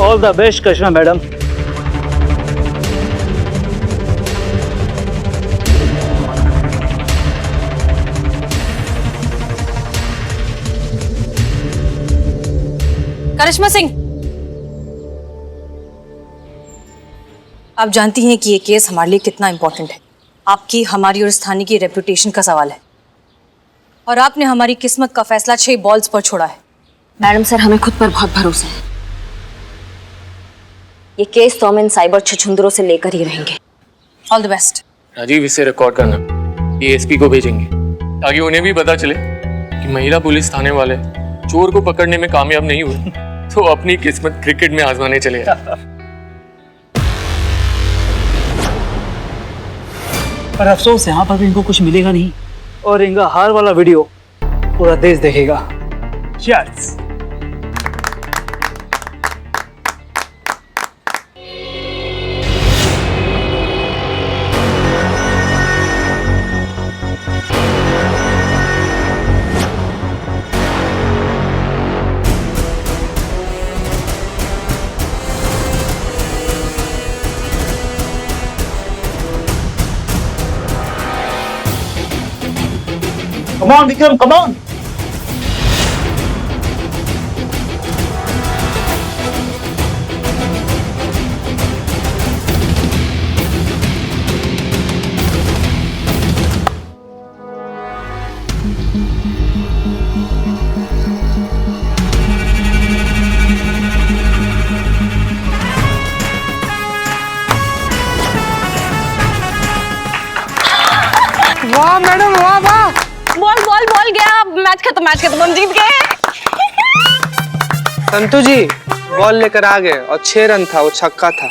All the best Karishma madam. Karishma Singh, आप जानती हैं कि ये केस हमारे लिए कितना इंपॉर्टेंट है। आपकी, हमारी और इस थाने की रेपुटेशन का सवाल है। और आपने हमारी किस्मत का फैसला 6 बॉल्स पर छोड़ा है। मैडम सर, हमें खुद पर बहुत भरोसा है। ये केस तो हम इन साइबर छछुंदरों से लेकर ही रहेंगे। All the best. राजीव, इसे रिकॉर्ड करना, ये एसपी को भेजेंगे ताकि उन्हें भी पता चले कि महिला पुलिस थाने वाले चोर को पकड़ने में कामयाब नहीं हुए तो अपनी किस्मत क्रिकेट में आजमाने चले। पर अफसोस यहाँ पर भी इनको कुछ मिलेगा नहीं और इनका हार वाला वीडियो पूरा देश देखेगा। Cheers! Come on, Vikram, come on! वाह मैडम, वाह वाह। बॉल बॉल बॉल गया, मैच खत्म, हम जीत गए। संतू जी बॉल लेकर आ गए और 6 रन था, वो छक्का था।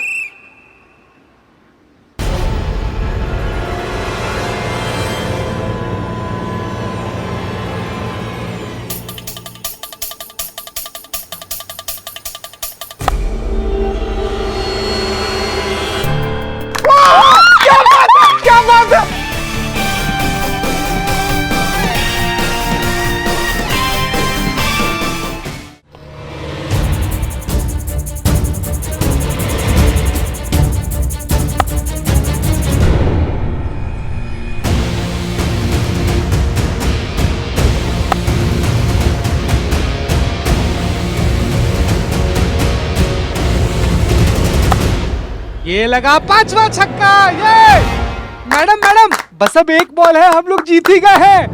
क्या बात है। ये लगा 5वां छक्का। ये मैडम बस अब एक बॉल है, हम लोग जीत ही गए हैं।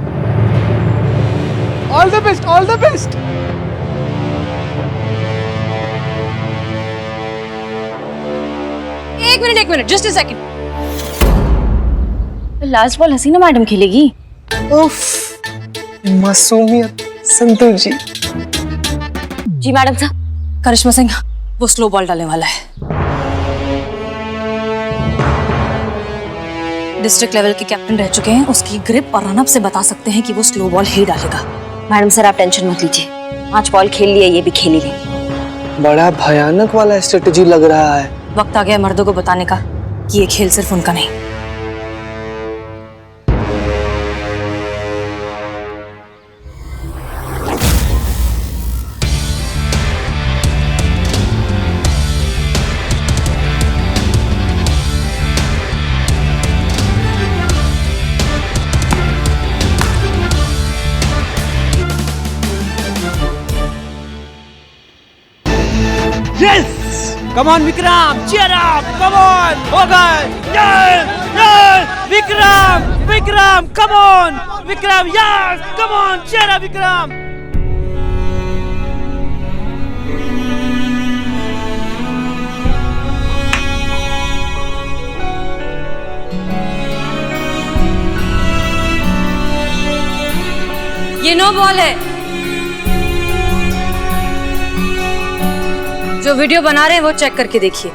All the best, all the best. एक minute, just a second. Last ball Hasina madam खेलेगी। उफ, मासूमियत। संतोष जी। जी मैडम साहब। करिश्मा सिंह, वो स्लो बॉल डालने वाला है। डिस्ट्रिक्ट लेवल के कैप्टन रह चुके हैं, उसकी ग्रिप और रनअप से बता सकते हैं कि वो स्लो बॉल ही डालेगा। मैडम सर आप टेंशन मत लीजिए, 5 बॉल खेल लिए, ये भी खेल ही लेंगे। बड़ा भयानक वाला स्ट्रेटेजी लग रहा है। वक्त आ गया मर्दों को बताने का कि ये खेल सिर्फ उनका नहीं। Yes! Come on, Vikram! Cheer up! Come on! हो गए! Yes! Yes! Vikram! Vikram! Come on! Vikram! Yes! Come on! Cheer up, Vikram! ये नो बॉल है। जो वीडियो बना रहे हैं वो चेक करके देखिए।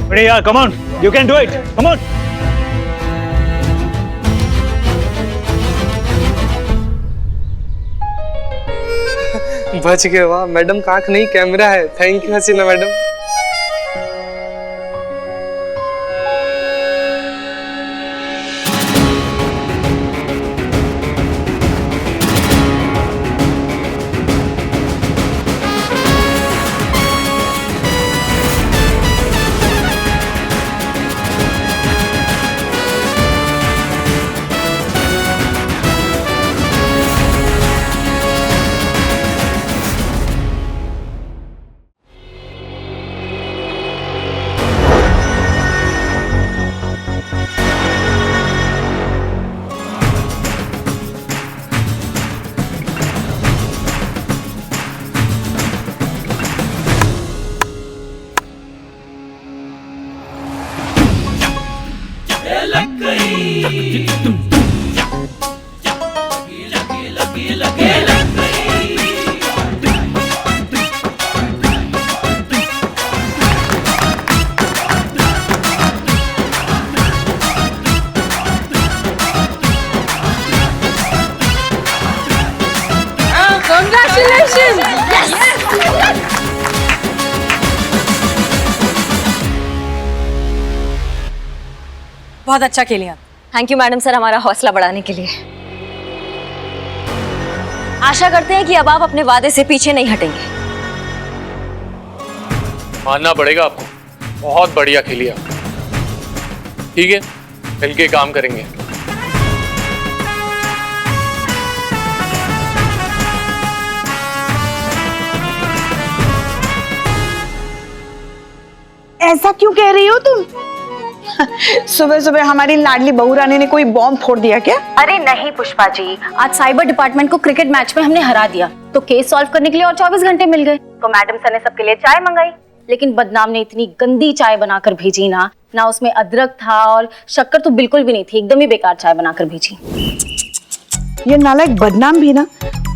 अरे यार, come on, you can do it, come on. बच गए, वाह मैडम का आंख नहीं कैमरा है। Thank you Hasina madam. बहुत अच्छा खेली आप। थैंक यू मैडम सर, हमारा हौसला बढ़ाने के लिए। आशा करते हैं कि अब आप अपने वादे से पीछे नहीं हटेंगे। मानना पड़ेगा आपको, बहुत बढ़िया खेली आप। ठीक है, मिलके काम करेंगे। ऐसा क्यों कह रही हो तुम? सुबह सुबह हमारी लाडली बहू रानी ने कोई बॉम्ब फोड़ दिया क्या? अरे नहीं पुष्पा जी, आज साइबर डिपार्टमेंट को क्रिकेट मैच में हमने हरा दिया, तो केस सॉल्व करने के लिए और 24 घंटे मिल गए। तो मैडम सर ने सबके लिए चाय मंगाई, लेकिन बदनाम ने इतनी गंदी चाय बनाकर भेजी ना उसमें अदरक था और शक्कर तो बिल्कुल भी नहीं थी, एकदम ही बेकार चाय बनाकर भेजी। ये नालायक बदनाम भी ना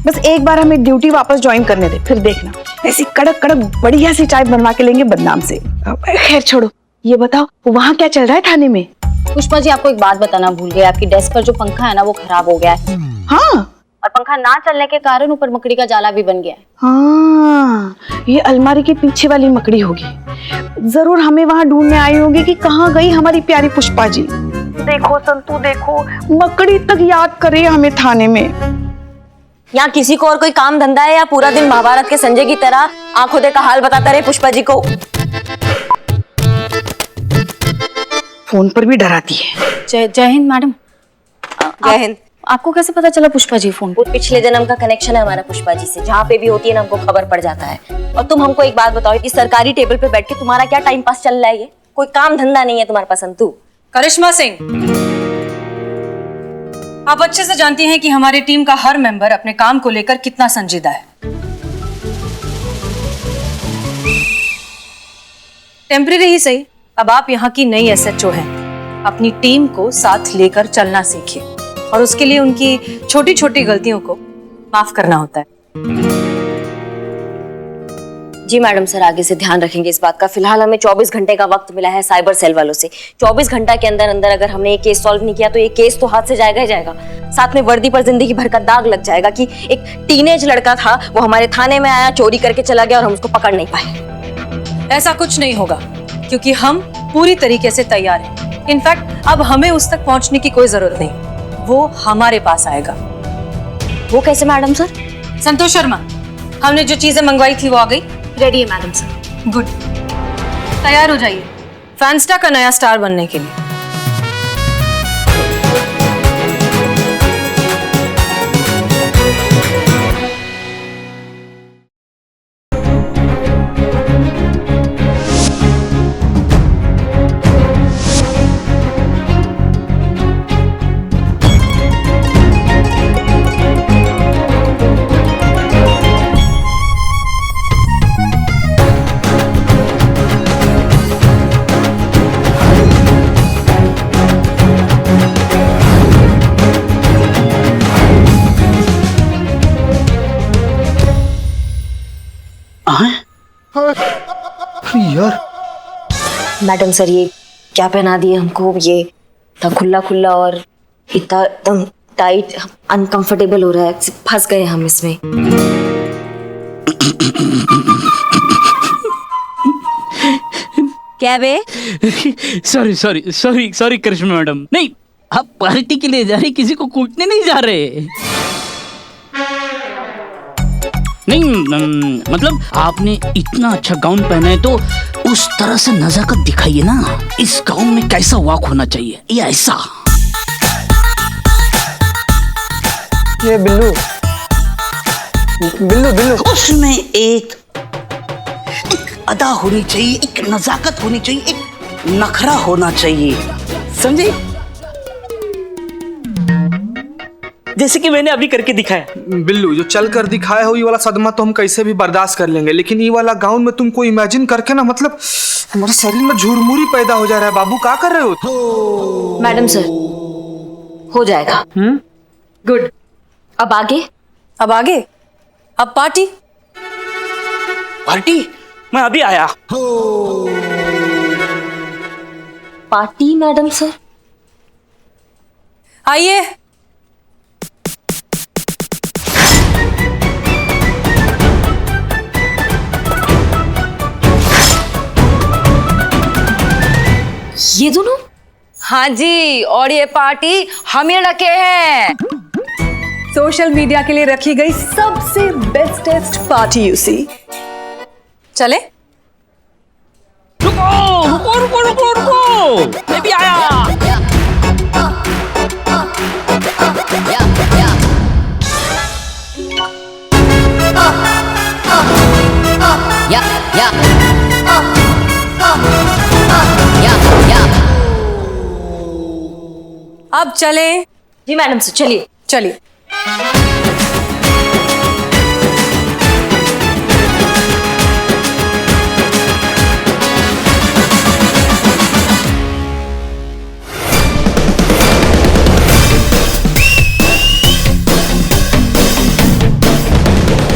बस एक बार हमें ड्यूटी वापस ज्वाइन करने दे, फिर देखना ऐसी कड़क कड़क बढ़िया सी चाय बनवा के लेंगे बदनाम से। खैर छोड़ो, ये बताओ वहाँ क्या चल रहा है थाने में? पुष्पा जी आपको एक बात बताना भूल गए, आपकी डेस्क पर जो पंखा है ना वो खराब हो गया है। हाँ, और पंखा ना चलने के कारण ऊपर मकड़ी का जाला भी बन गया है। हाँ, ये अलमारी के पीछे वाली मकड़ी होगी। जरूर हमें वहाँ ढूंढने आई होगी कि कहाँ गई हमारी प्यारी पुष्पा जी। देखो संतू देखो, मकड़ी तक याद करे हमें थाने में। यहाँ किसी को और कोई काम धंधा है या पूरा दिन महाभारत के संजय की तरह आंखों देखा हाल बताता रहे पुष्पा जी को? फोन पर भी डराती है। जय हिंद मैडम। जय हिंद। आपको कैसे पता चला पुष्पा जी फोन? वो पिछले जन्म का कनेक्शन है हमारा पुष्पा जी से, जहाँ पे भी होती है ना हमको खबर पड़ जाता है। और तुम हमको एक बात बताओ कि सरकारी टेबल पे बैठ के तुम्हारा क्या टाइम पास चल रहा है? ये कोई काम धंधा नहीं है तुम्हारे पास संतु? करिश्मा सिंह, आप अच्छे से जानती हैं कि हमारी टीम का हर मेंबर अपने काम को लेकर कितना संजीदा है। टेम्परेरी ही सही, अब आप यहाँ की नई एसएचओ हैं। अपनी टीम को साथ लेकर चलना सीखिए और उसके लिए उनकी छोटी छोटी गलतियों को माफ करना होता है। जी मैडम सर, आगे से ध्यान रखेंगे इस बात का। फिलहाल हमें 24 घंटे का वक्त मिला है साइबर सेल वालों से। 24 घंटा के अंदर अंदर अगर हमने ये केस सॉल्व नहीं किया तो ये केस तो हाथ से जाएगा ही जाएगा, साथ में वर्दी पर जिंदगी भर का दाग लग जाएगा कि एक टीनेज लड़का था, वो हमारे थाने में आया, चोरी करके चला गया और हम उसको पकड़ नहीं पाए। ऐसा कुछ नहीं होगा क्योंकि हम पूरी तरीके से तैयार हैं। इनफैक्ट अब हमें उस तक पहुंचने की कोई जरूरत नहीं, वो हमारे पास आएगा। वो कैसे मैडम सर? संतोष शर्मा, हमने जो चीजें मंगवाई थी वो आ गई? रेडी है मैडम सर। गुड, तैयार हो जाइए फैंस्टा का नया स्टार बनने के लिए। यार मैडम सर, ये क्या पहना दिए हमको? ये इतना खुला खुला और इतना एकदम टाइट, अनकंफर्टेबल हो रहा है, फंस गए हम इसमें। क्या बे? सॉरी करिश्मा मैडम, नहीं आप पार्टी के लिए जा रहे, किसी को कूटने नहीं जा रहे। नहीं मतलब आपने इतना अच्छा गाउन पहना है तो उस तरह से नजाकत दिखाइए ना। इस गाउन में कैसा वॉक होना चाहिए, ये ऐसा। ये बिल्लू बिल्लू बिल्लू उसमें एक अदा होनी चाहिए, एक नजाकत होनी चाहिए, एक नखरा होना चाहिए, समझे? जैसे कि मैंने अभी करके दिखाया। बिल्लू, जो चल कर दिखाया हो ये वाला सदमा तो हम कैसे भी बर्दाश्त कर लेंगे, लेकिन ये वाला गाउन में तुमको इमेजिन करके ना मतलब हमारे शरीर में झुरमुरी पैदा हो जा रहा है। बाबू क्या कर रहे हो? मैडम सर, हो जाएगा। गुड। अब आगे? अब आगे, अब पार्टी। पार्टी? मैं अभी आया। Party madam sir? आइए। ये दोनों? हाँ जी, और ये पार्टी हम ही रखे हैं। सोशल मीडिया के लिए रखी गई सबसे बेस्टेस्ट पार्टी यू सी। चले? रुको, मैं भी आया। अब चले? जी मैडम सर, चलिए चलिए।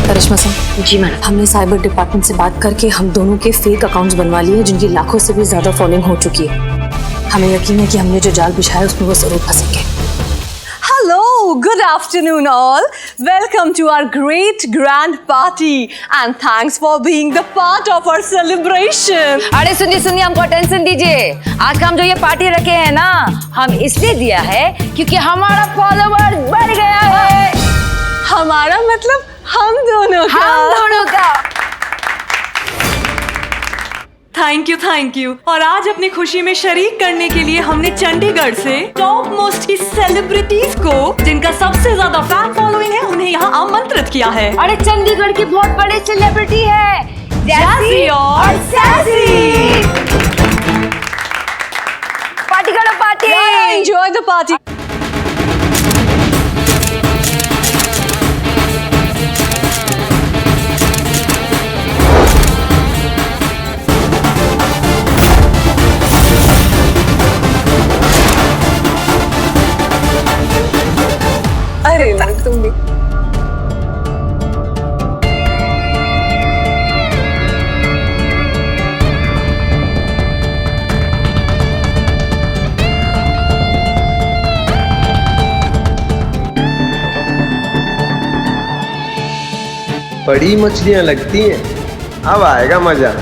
करिश्मा सिंह। जी मैडम। हमने साइबर डिपार्टमेंट से बात करके हम दोनों के फेक अकाउंट्स बनवा लिए, जिनकी लाखों से भी ज्यादा फॉलोइंग हो चुकी है। हमें यकीन है कि हमने जो जाल बिछाया उसमें वो जरूर फंसेंगे। Hello, good afternoon all. Welcome to our great grand party and thanks for being the part of our celebration. अरे सुनिए, हमको टेंशन दीजिए। आज का हम जो ये पार्टी रखे हैं ना, हम इसलिए दिया है क्योंकि हमारा फॉलोवर बढ़ गया है। हमारा मतलब हम दोनों का। Thank you. और आज अपनी खुशी में शरीक करने के लिए हमने चंडीगढ़ से टॉप मोस्ट की सेलिब्रिटीज को, जिनका सबसे ज्यादा फैन फॉलोइंग है, उन्हें यहाँ आमंत्रित किया है। अरे चंडीगढ़ की बहुत बड़े सेलिब्रिटी है, जैसी और सैसी। पार्टी करो, पार्टी। Enjoy the party. अरे ना तुम भी। बड़ी मछलियां लगती हैं, अब आएगा मजा।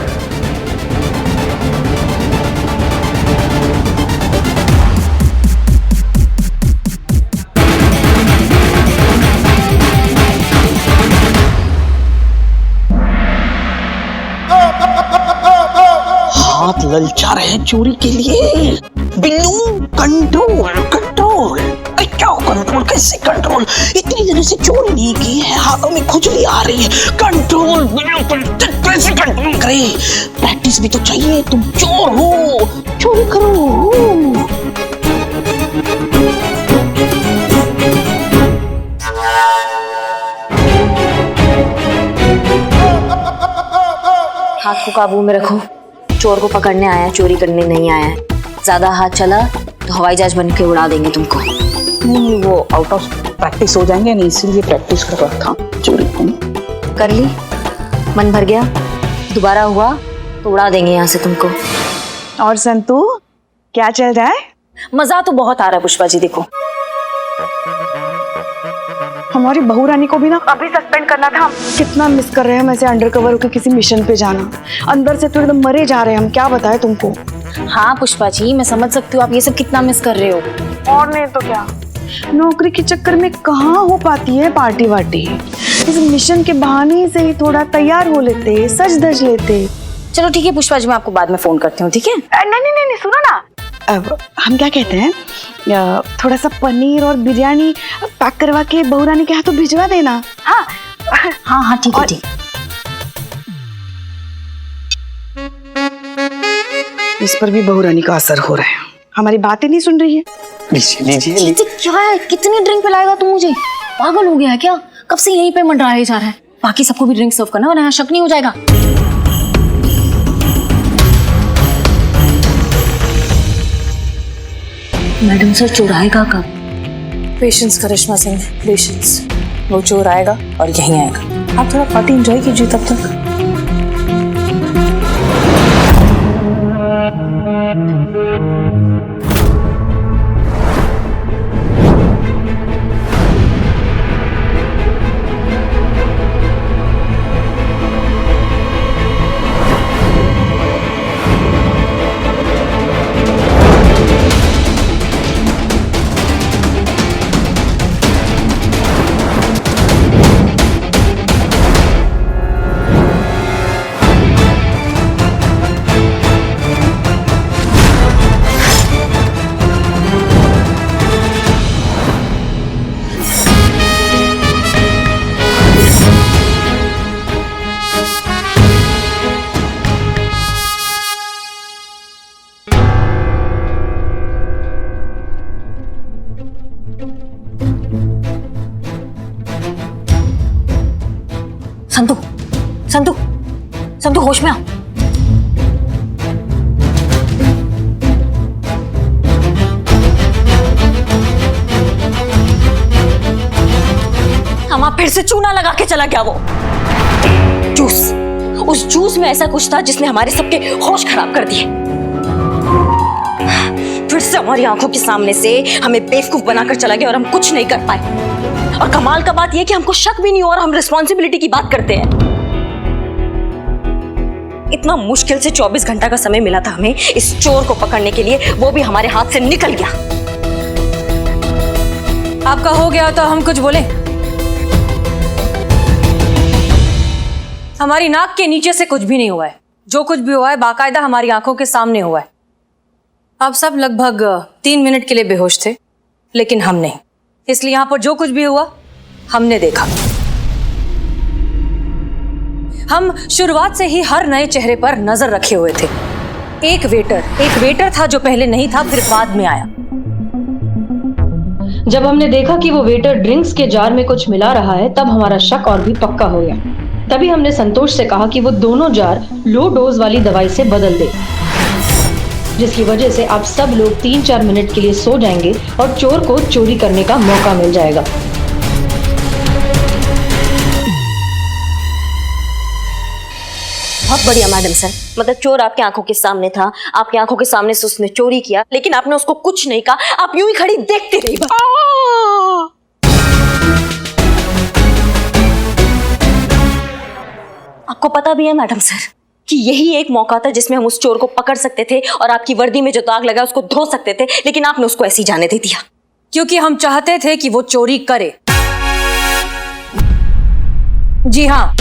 हाथ ललचा रहे हैं चोरी के लिए। Billu control control. क्या कंट्रोल, कैसे कंट्रोल? इतनी देर से चोरी नहीं की है, हाथों में खुजली आ रही है। कंट्रोल बिल्कुल, कैसे कंट्रोल करे? प्रैक्टिस भी तो चाहिए। तुम चोर हो, चोरी करो। हाथ को काबू में रखो। चोर को पकड़ने आया, चोरी करने नहीं आया। ज्यादा हाथ चला तो हवाई जहाज बन के उड़ा देंगे तुमको। नहीं, वो आउट ऑफ प्रैक्टिस हो जाएंगे, नहीं इसीलिए प्रैक्टिस कर रहा था चोरी को। कर ली, मन भर गया, दोबारा हुआ तो उड़ा देंगे यहाँ से तुमको। और संतू, क्या चल रहा है? मजा तो बहुत आ रहा है पुष्पा जी। देखो हमारी बहू रानी को भी ना अभी सस्पेंड करना था। कितना मिस कर रहे हैं हम ऐसे अंडरकवर होकर किसी मिशन पे जाना। अंदर से तो एकदम मरे जा रहे हैं हम, क्या बताएं तुमको। हाँ पुष्पा जी, मैं समझ सकती हूँ आप ये सब कितना मिस कर रहे हो। और नहीं तो क्या, नौकरी के चक्कर में कहाँ हो पाती है पार्टी वार्टी। इस मिशन के बहाने से ही थोड़ा तैयार हो लेते, सज धज लेते। चलो ठीक है पुष्पा जी, मैं आपको बाद में फोन करती हूँ, ठीक है? नहीं, सुनो ना, अब हम क्या कहते हैं, थोड़ा सा पनीर और बिरयानी पैक करवा के बहू रानी के हाथों भिजवा देना। हाँ हाँ ठीक है, ठीक। इस पर भी बहू रानी का असर हो रहा है, हमारी बातें नहीं सुन रही है। लीजिए। क्या है, कितनी ड्रिंक पिलाएगा तू मुझे? पागल हो गया है क्या? कब से यहीं पे मंडराए जा रहा है। बाकी सबको भी ड्रिंक सर्व करना, वरना शक नहीं हो जाएगा। मैडम सर, चोर आएगा कब? पेशेंस करिश्मा सिंह, पेशेंस। वो चोर आएगा और यहीं आएगा। आप थोड़ा पार्टी एंजॉय कीजिए तब तक। संतू, संतू, संतू होश में आ। हमारा फिर से चूना लगा के चला गया वो जूस। उस जूस में ऐसा कुछ था जिसने हमारे सबके होश खराब कर दिए। फिर से हमारी आंखों के सामने से हमें बेवकूफ बनाकर चला गया और हम कुछ नहीं कर पाए। और कमाल का बात यह कि हमको शक भी नहीं हुआ और हम रिस्पॉन्सिबिलिटी की बात करते हैं। इतना मुश्किल से 24 घंटा का समय मिला था हमें इस चोर को पकड़ने के लिए, वो भी हमारे हाथ से निकल गया। आपका हो गया तो हम कुछ बोले? हमारी नाक के नीचे से कुछ भी नहीं हुआ है। जो कुछ भी हुआ है बाकायदा हमारी आंखों के सामने हुआ है। आप सब लगभग 3 मिनट के लिए बेहोश थे, लेकिन हम नहीं। इसलिए यहां पर जो कुछ भी हुआ हमने देखा। हम शुरुआत से ही हर नए चेहरे पर नजर रखे हुए थे। एक वेटर था जो पहले नहीं था, फिर बाद में आया। जब हमने देखा कि वो वेटर ड्रिंक्स के जार में कुछ मिला रहा है, तब हमारा शक और भी पक्का हो गया। तभी हमने संतोष से कहा कि वो दोनों जार लो डोज वाली दवाई से बदल दे, जिसकी वजह से आप सब लोग 3-4 मिनट के लिए सो जाएंगे और चोर को चोरी करने का मौका मिल जाएगा। बहुत बढ़िया मैडम सर। मतलब चोर आपके आंखों के सामने था, आपकी आंखों के सामने से उसने चोरी किया, लेकिन आपने उसको कुछ नहीं कहा, आप यूं ही खड़ी देखते रही। आपको पता भी है मैडम सर कि यही एक मौका था जिसमें हम उस चोर को पकड़ सकते थे और आपकी वर्दी में जो दाग लगा उसको धो सकते थे, लेकिन आपने उसको ऐसे ही जाने दे दिया। क्योंकि हम चाहते थे कि वो चोरी करे। जी हाँ,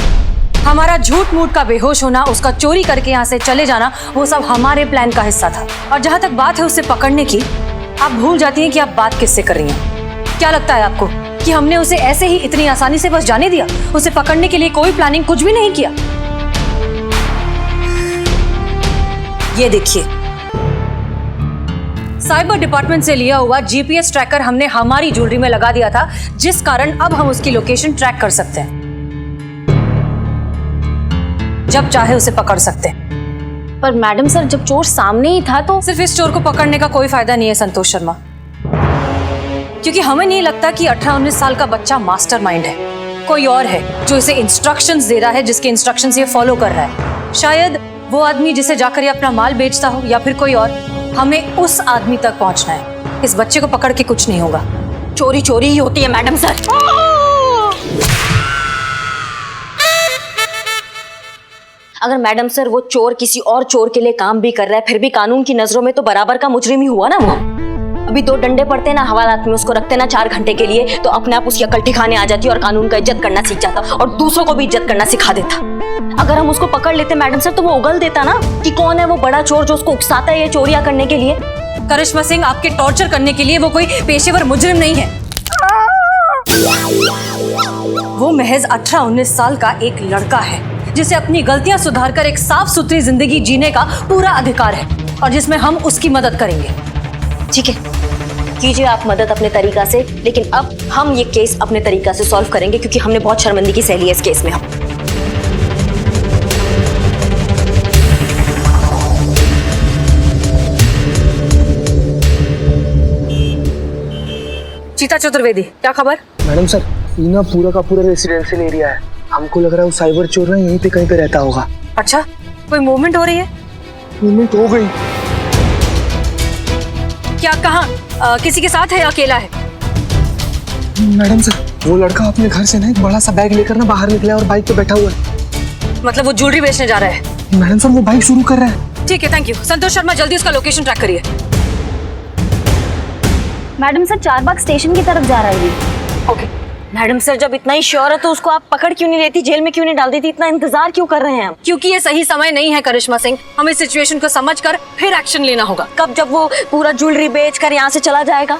हमारा झूठ मूठ का बेहोश होना, उसका चोरी करके यहाँ से चले जाना, वो सब हमारे प्लान का हिस्सा था। और जहां तक बात है उसे पकड़ने की, आप भूल जाती हैं कि आप बात किससे कर रही हैं। क्या लगता है आपको कि हमने उसे ऐसे ही इतनी आसानी से बस जाने दिया? उसे पकड़ने के लिए कोई प्लानिंग कुछ भी नहीं किया। ये देखिए, साइबर डिपार्टमेंट से लिया हुआ जीपीएस ट्रैकर हमने हमारी ज्वेलरी में लगा दिया था, जिस कारण अब हम उसकी लोकेशन ट्रैक कर सकते हैं। जब चाहे उसे पकड़ सकते हैं। पर मैडम सर, जब चोर सामने ही था तो सिर्फ इस चोर को पकड़ने का कोई फायदा नहीं है संतोष शर्मा, क्योंकि हमें नहीं लगता कि 18-19 साल का बच्चा मास्टरमाइंड है। कोई और है जो इसे इंस्ट्रक्शंस दे रहा है, जिसके इंस्ट्रक्शंस ये फॉलो कर रहा है। शायद वो आदमी जिसे जाकर ये अपना माल बेचता हो, या फिर कोई और। हमें उस आदमी तक पहुंचना है। इस बच्चे को पकड़ के कुछ नहीं होगा। चोरी चोरी ही होती है मैडम सर। अगर मैडम सर वो चोर किसी और चोर के लिए काम भी कर रहा है, फिर भी कानून की नजरों में तो बराबर का मुजरिम ही हुआ ना वो। अभी 2 डंडे पड़ते ना हवालात में, उसको रखते ना 4 घंटे के लिए, तो अपने आप उसकी अकल ठिकाने आ जाती और कानून का इज्जत करना सीख जाता और दूसरों को भी इज्जत करना सिखा देता। अगर हम उसको पकड़ लेते मैडम सर, तो वो उगल देता ना कि कौन है वो बड़ा चोर जो उसको उकसाता है ये चोरियां करने के लिए। करिश्मा सिंह, आपके टॉर्चर करने के लिए वो कोई पेशेवर मुजरिम नहीं है। वो महज 18-19 साल का एक लड़का है जिसे अपनी गलतियां सुधारकर एक साफ सुथरी जिंदगी जीने का पूरा अधिकार है, और जिसमें हम उसकी मदद करेंगे। ठीक है, कीजिए आप मदद अपने तरीका से, लेकिन अब हम ये केस अपने तरीका से सॉल्व करेंगे, क्योंकि हमने बहुत शर्मिंदगी सह ली है इस केस में। हम चीता चतुर्वेदी, क्या खबर? मैडम सर, ये ना पूरा का पूरा रेसिडेंशियल एरिया है। हमको लग रहा है वो साइबर चोर ना यहीं पे कहीं पे रहता होगा। अच्छा, कोई मूवमेंट हो रही है? मूवमेंट हो गई। क्या कहाँ? किसी के साथ है या अकेला है? मैडम सर, वो लड़का अपने घर से ना एक बड़ा सा बैग लेकर ना बाहर निकला है और बाइक पे बैठा हुआ है। मतलब वो ज्वेलरी बेचने जा रहा है? मैडम सर, वो बाइक शुरू कर रहा है। ठीक है, थैंक यू। संतोष शर्मा, जल्दी उसका लोकेशन ट्रैक करिए। मैडम सर, चारबाग स्टेशन की तरफ जा रहा है ये। ओके मैडम सर, जब इतना ही श्योर है तो उसको आप पकड़ क्यों नहीं लेती, जेल में क्यों नहीं डाल देती, इतना इंतजार क्यों कर रहे हैं हम? क्योंकि ये सही समय नहीं है करिश्मा सिंह। हमें सिचुएशन को समझकर फिर एक्शन लेना होगा। कब? जब वो पूरा ज्वेलरी बेचकर यहाँ से चला जाएगा।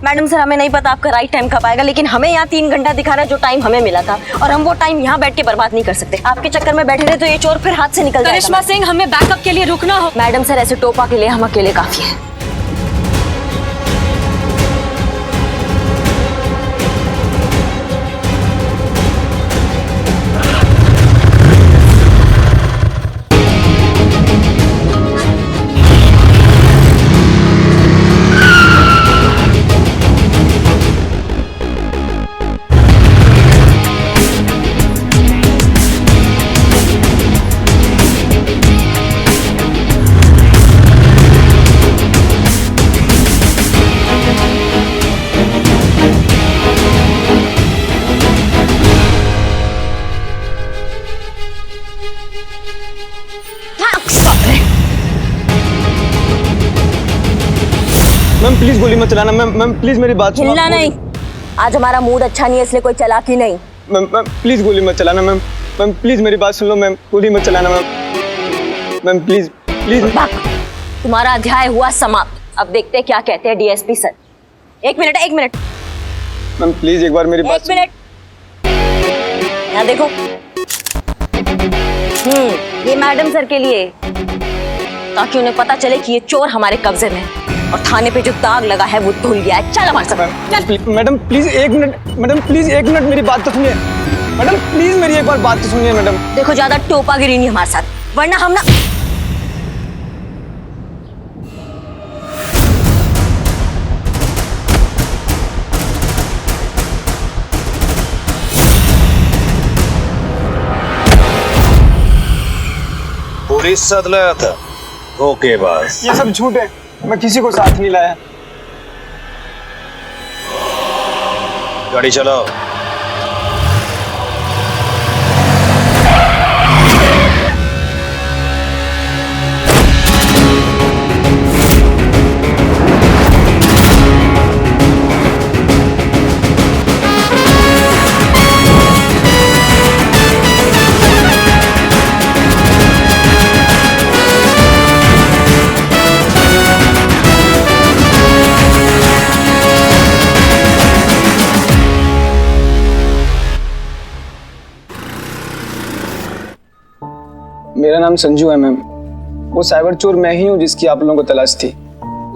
मैडम सर, हमें नहीं पता आपका राइट टाइम कब आएगा, लेकिन हमें यहाँ 3 घंटा दिखा रहा है जो टाइम हमें मिला था, और हम वो टाइम यहाँ बैठ के बर्बाद नहीं कर सकते। आपके चक्कर में बैठे रहे तो ये चोर फिर हाथ से निकल जाएगा। करिश्मा सिंह, हमें बैकअप के लिए रुकना हो। मैडम सर, ऐसे टोपा के लिए हम अकेले काफी है। मैम प्लीज गोली मत चलाना। मैम प्लीज मेरी बात सुनो। हिलना नहीं। आज हमारा मूड अच्छा नहीं है, इसलिए कोई चालाकी नहीं। मैम प्लीज गोली मत चलाना मैम। मैम प्लीज मेरी बात सुन लो मैम, गोली मत चलाना मैम। Ma'am please please. तुम्हारा अध्याय हुआ समाप्त। अब देखते हैं क्या कहते हैं डीएसपी सर। एक मिनट। मैम प्लीज एक बार मेरी बात। एक मिनट, यहाँ देखो। ये मैडम सर के लिए, ताकि उन्हें पता चले कि ये चोर हमारे कब्जे में और थाने पे जो दाग लगा है वो धुल गया है। चल हमारे साथ। मैडम प्लीज एक मिनट, मैडम प्लीज एक मिनट मेरी बात तो सुनिए। मैडम प्लीज मेरी एक बार बात तो सुनिए मैडम। देखो ज्यादा टोपागिरी नहीं हमारे साथ, वरना हम ना। पुलिस साथ लाया था धोखेबाज। ये सब झूठ है, मैं किसी को साथ नहीं लाया। गाड़ी चलाओ। मेरा नाम संजू है मैम। वो साइबर चोर मैं ही हूँ जिसकी आप लोगों को तलाश थी।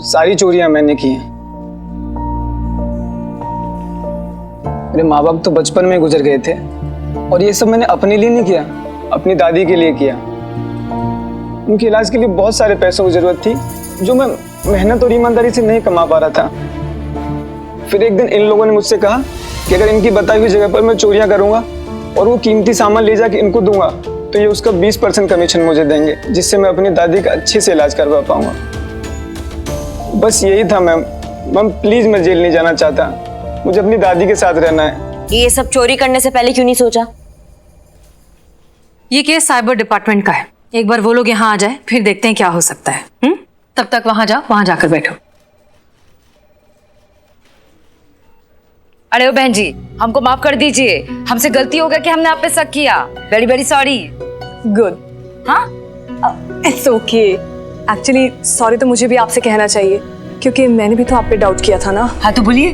सारी चोरियां मैंने की हैं। मेरे माँ बाप तो बचपन में गुजर गए थे और ये सब मैंने अपने लिए नहीं किया, अपनी दादी के लिए किया। उनके इलाज के लिए बहुत सारे पैसों की जरूरत थी जो मैं मेहनत और ईमानदारी से नहीं कमा पा रहा था। फिर एक दिन इन लोगों ने मुझसे कहा कि अगर इनकी बताई हुई जगह पर मैं चोरियां करूंगा और वो कीमती सामान ले जाके इनको दूंगा तो ये उसका 20% कमीशन मुझे देंगे, जिससे मैं अपनी दादी का अच्छे से इलाज करवा पाऊंगा। बस यही था मैम। मैम प्लीज मैं जेल नहीं जाना चाहता, मुझे अपनी दादी के साथ रहना है। ये सब चोरी करने से पहले क्यों नहीं सोचा? ये केस साइबर डिपार्टमेंट का है। एक बार वो लोग यहाँ आ जाए, फिर देखते हैं क्या हो सकता है। तब तक वहां जाओ, वहां जाकर बैठो। अरे ओ बहन जी, हमको माफ कर दीजिए, हमसे गलती हो गया कि हमने आप पे शक किया। Very very sorry. गुड। हाँ, इट्स ओके। एक्चुअली सॉरी तो मुझे भी आपसे कहना चाहिए, क्योंकि मैंने भी तो आप पे डाउट किया था ना। हाँ तो बोलिए।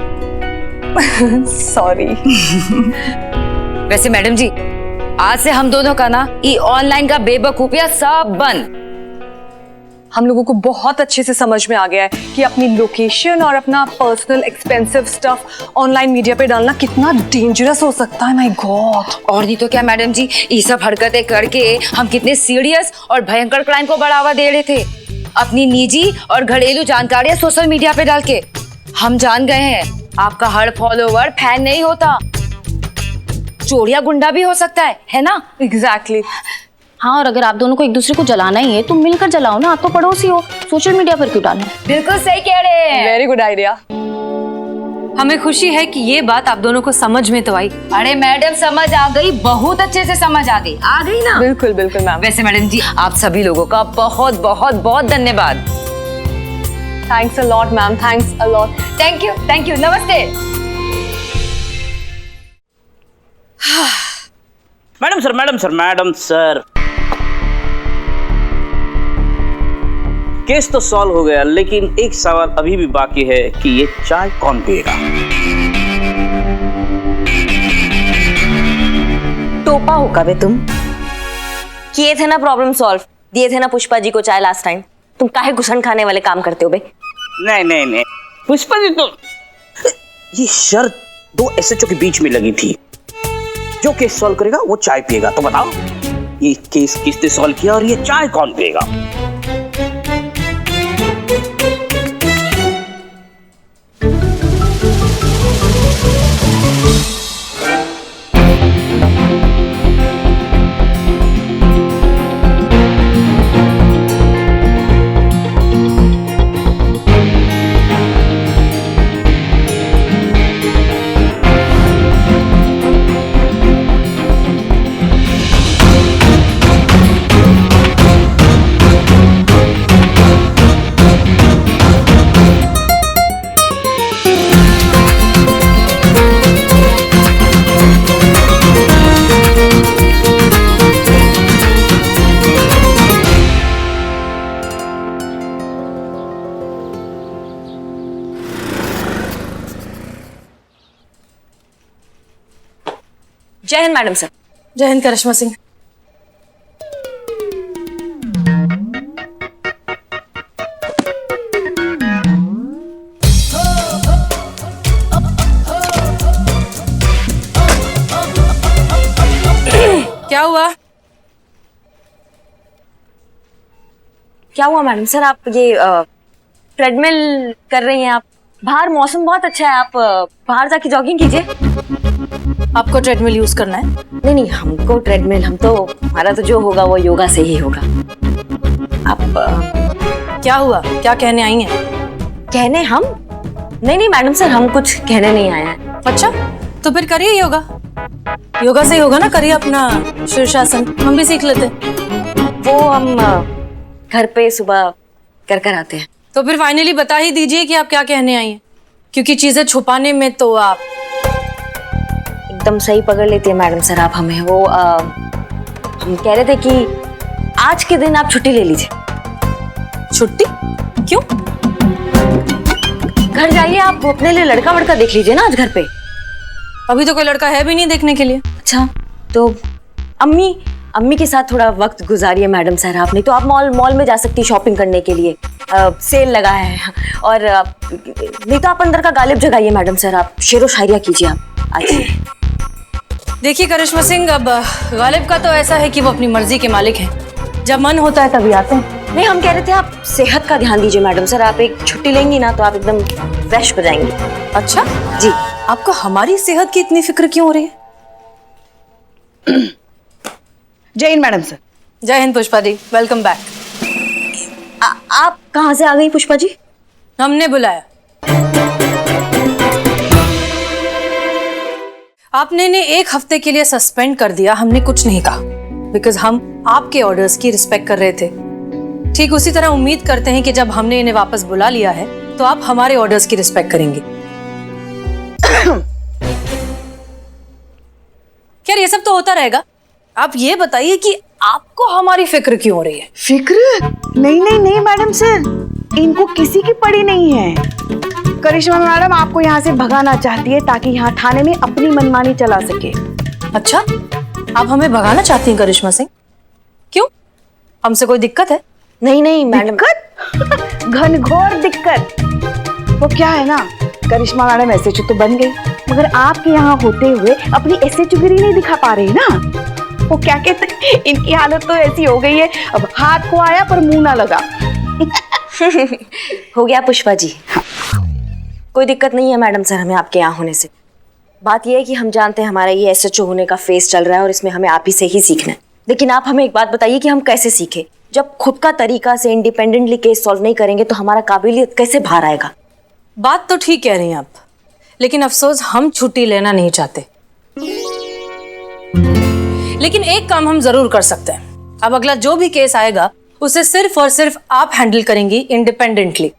सॉरी। वैसे मैडम जी, आज से हम दोनों का ना ये ऑनलाइन का बेवकूफिया सब बंद। हम लोगों को बहुत अच्छे से समझ में आ गया है कि अपनी लोकेशन और अपना personal expensive stuff online media पे डालना कितना डेंजरस हो सकता है। My God. और नहीं तो क्या मैडम जी, ये सब हरकतें करके हम कितने सीरियस और भयंकर क्राइम को बढ़ावा दे रहे थे, अपनी निजी और घरेलू जानकारियां सोशल मीडिया पे डाल के। हम जान गए हैं आपका हर फॉलोवर फैन नहीं होता, चोरिया गुंडा भी हो सकता है ना? एग्जैक्टली। हाँ, और अगर आप दोनों को एक दूसरे को जलाना ही है तो मिलकर जलाओ ना, आप तो पड़ोसी हो, सोशल मीडिया पर क्यों डालना? बिल्कुल सही कह रहे हैं। Very good idea. हमें खुशी है कि ये बात आप दोनों को समझ में तो आई। अरे मैडम समझ आ गई, बहुत अच्छे से समझ आ गई ना? बिल्कुल बिल्कुल मैम। वैसे मैडम जी, आप सभी लोगों का बहुत बहुत बहुत धन्यवाद। Thanks a lot ma'am, thanks a lot. Thank you, नमस्ते। मैडम सर केस तो सॉल्व हो गया, लेकिन एक सवाल अभी भी बाकी है कि ये चाय कौन पिएगा? टोपा हो कबे तुम? किए थे ना प्रॉब्लम सॉल्व, दिए थे ना पुष्पा जी को चाय लास्ट टाइम। तुम काहे घुसन खाने वाले काम करते हो बे? नहीं, पुष्पा जी तो ये शर्त 2 SHO के बीच में लगी थी, जो केस सॉल्व करेगा वो चाय पिएगा। तो बताओ, ये केस किसने सॉल्व किया और ये चाय कौन पिएगा? जय हिंद मैडम सर। जय हिंद करिश्मा सिंह। क्या हुआ? क्या हुआ मैडम सर? आप ये ट्रेडमिल कर रही हैं? आप बाहर मौसम बहुत अच्छा है, आप बाहर जाके जॉगिंग कीजिए। आपको ट्रेडमिल यूज करना है? नहीं नहीं, हमको ट्रेडमिल, हम तो हमारा तो जो होगा वो योगा से ही होगा। आप क्या हुआ? क्या कहने आई हैं? कहने हम? नहीं नहीं मैडम सर, हम कुछ कहने नहीं आए हैं। अच्छा, तो फिर करिए योगा। योगा से ही होगा ना, करिए अपना शीर्षासन, हम भी सीख लेते। वो हम घर पे सुबह कर आते हैं। तो फिर फाइनली बता ही दीजिए कि आप क्या कहने आई हैं, क्योंकि चीजें छुपाने में तो आप एकदम सही पकड़ लेती है मैडम सर आप हमें। वो हम कह रहे थे कि आज के दिन आप छुट्टी ले लीजिए। छुट्टी? क्यों? घर जाइए, आप अपने लिए लड़का वड़का देख लीजिए ना आज घर पे। अभी तो कोई लड़का है भी नहीं देखने के लिए। अच्छा, तो अम्मी के साथ थोड़ा वक्त गुजारिए मैडम सर आप। नहीं तो आप मॉल में जा सकती शॉपिंग करने के लिए, सेल लगा है। और नहीं तो आप अंदर का गालिब जगाइए मैडम सर, आप शेरो शायरिया कीजिए आप आज। देखिए करिश्मा सिंह, अब गालिब का तो ऐसा है कि वो अपनी मर्जी के मालिक हैं, जब मन होता है तभी आते हैं। नहीं, हम कह रहे थे आप सेहत का ध्यान दीजिए मैडम सर। आप एक छुट्टी लेंगी ना तो आप एकदम फ्रेश हो जाएंगी। अच्छा जी। आपको हमारी सेहत की इतनी फिक्र क्यों हो रही है? जय हिंद मैडम सर। जय हिंद पुष्पा जी, वेलकम बैक। आप कहाँ से आ गई पुष्पा जी? हमने बुलाया। आपने ने 1 हफ्ते के लिए सस्पेंड कर दिया, हमने कुछ नहीं कहा, बिकॉज हम आपके ऑर्डर्स की रिस्पेक्ट कर रहे थे। ठीक उसी तरह उम्मीद करते हैं कि जब हमने इन्हें वापस बुला लिया है तो आप हमारे ऑर्डर्स की रिस्पेक्ट करेंगे। खैर ये सब तो होता रहेगा, आप ये बताइए कि आपको हमारी फिक्र क्यों हो रही है? फिक्र? नहीं मैडम सर, इनको किसी की पड़ी नहीं है। करिश्मा मैडम आपको यहाँ से भगाना चाहती है ताकि यहाँ थाने में अपनी मनमानी चला सके। अच्छा, आप हमें भगाना चाहती हैं करिश्मा सिंह? क्यों? हमसे कोई दिक्कत है? नहीं मैडम। दिक्कत? घनघोर दिक्कत। वो क्या है ना, करिश्मा मैडम एसएचओ तो बन गई, मगर आपके यहाँ होते हुए अपनी एसएचओगिरी नहीं दिखा पा रही ना। वो क्या कहते हैं, इनकी हालत तो ऐसी हो गई है, अब हाथ को आया पर मुंह ना लगा। हो गया पुष्पा जी। हाँ। कोई दिक्कत नहीं है मैडम सर हमें आपके यहाँ होने से। बात यह है कि हम जानते हैं हमारा ये एसएचओ होने का फेस चल रहा है और इसमें हमें आप ही से ही सीखना है। लेकिन आप हमें एक बात बताइए कि हम कैसे सीखें? जब खुद का तरीका से इंडिपेंडेंटली केस सॉल्व नहीं करेंगे तो हमारा काबिलियत कैसे बाहर आएगा? बात तो ठीक कह रही हैं आप, लेकिन अफसोस हम छुट्टी लेना नहीं चाहते। लेकिन एक काम हम जरूर कर सकते हैं, अब अगला जो भी केस आएगा उसे सिर्फ और सिर्फ आप हैंडल करेंगी इंडिपेंडेंटली।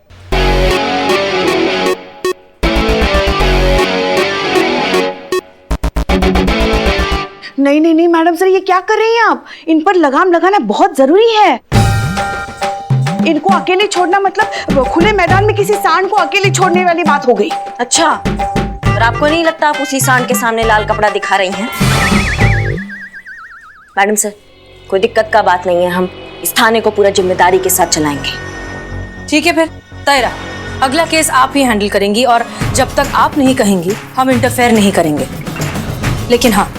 नहीं मैडम सर, ये क्या कर रही हैं आप? इन पर लगाम लगाना बहुत जरूरी है। इनको अकेले छोड़ना मतलब खुले मैदान में किसी सांड को अकेले छोड़ने वाली बात हो गई। अच्छा, और आपको नहीं लगता आप उसी सांड के सामने लाल कपड़ा दिखा रही हैं? मैडम सर, कोई दिक्कत का बात नहीं है, हम इस थाने को पूरा जिम्मेदारी के साथ चलाएंगे। ठीक है, फिर तय रहा, अगला केस आप ही हैंडल करेंगी और जब तक आप नहीं कहेंगी हम इंटरफेयर नहीं करेंगे। लेकिन हाँ,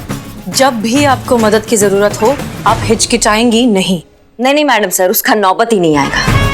जब भी आपको मदद की जरूरत हो आप हिचकिचाएंगी नहीं। नहीं मैडम सर, उसका नौबत ही नहीं आएगा।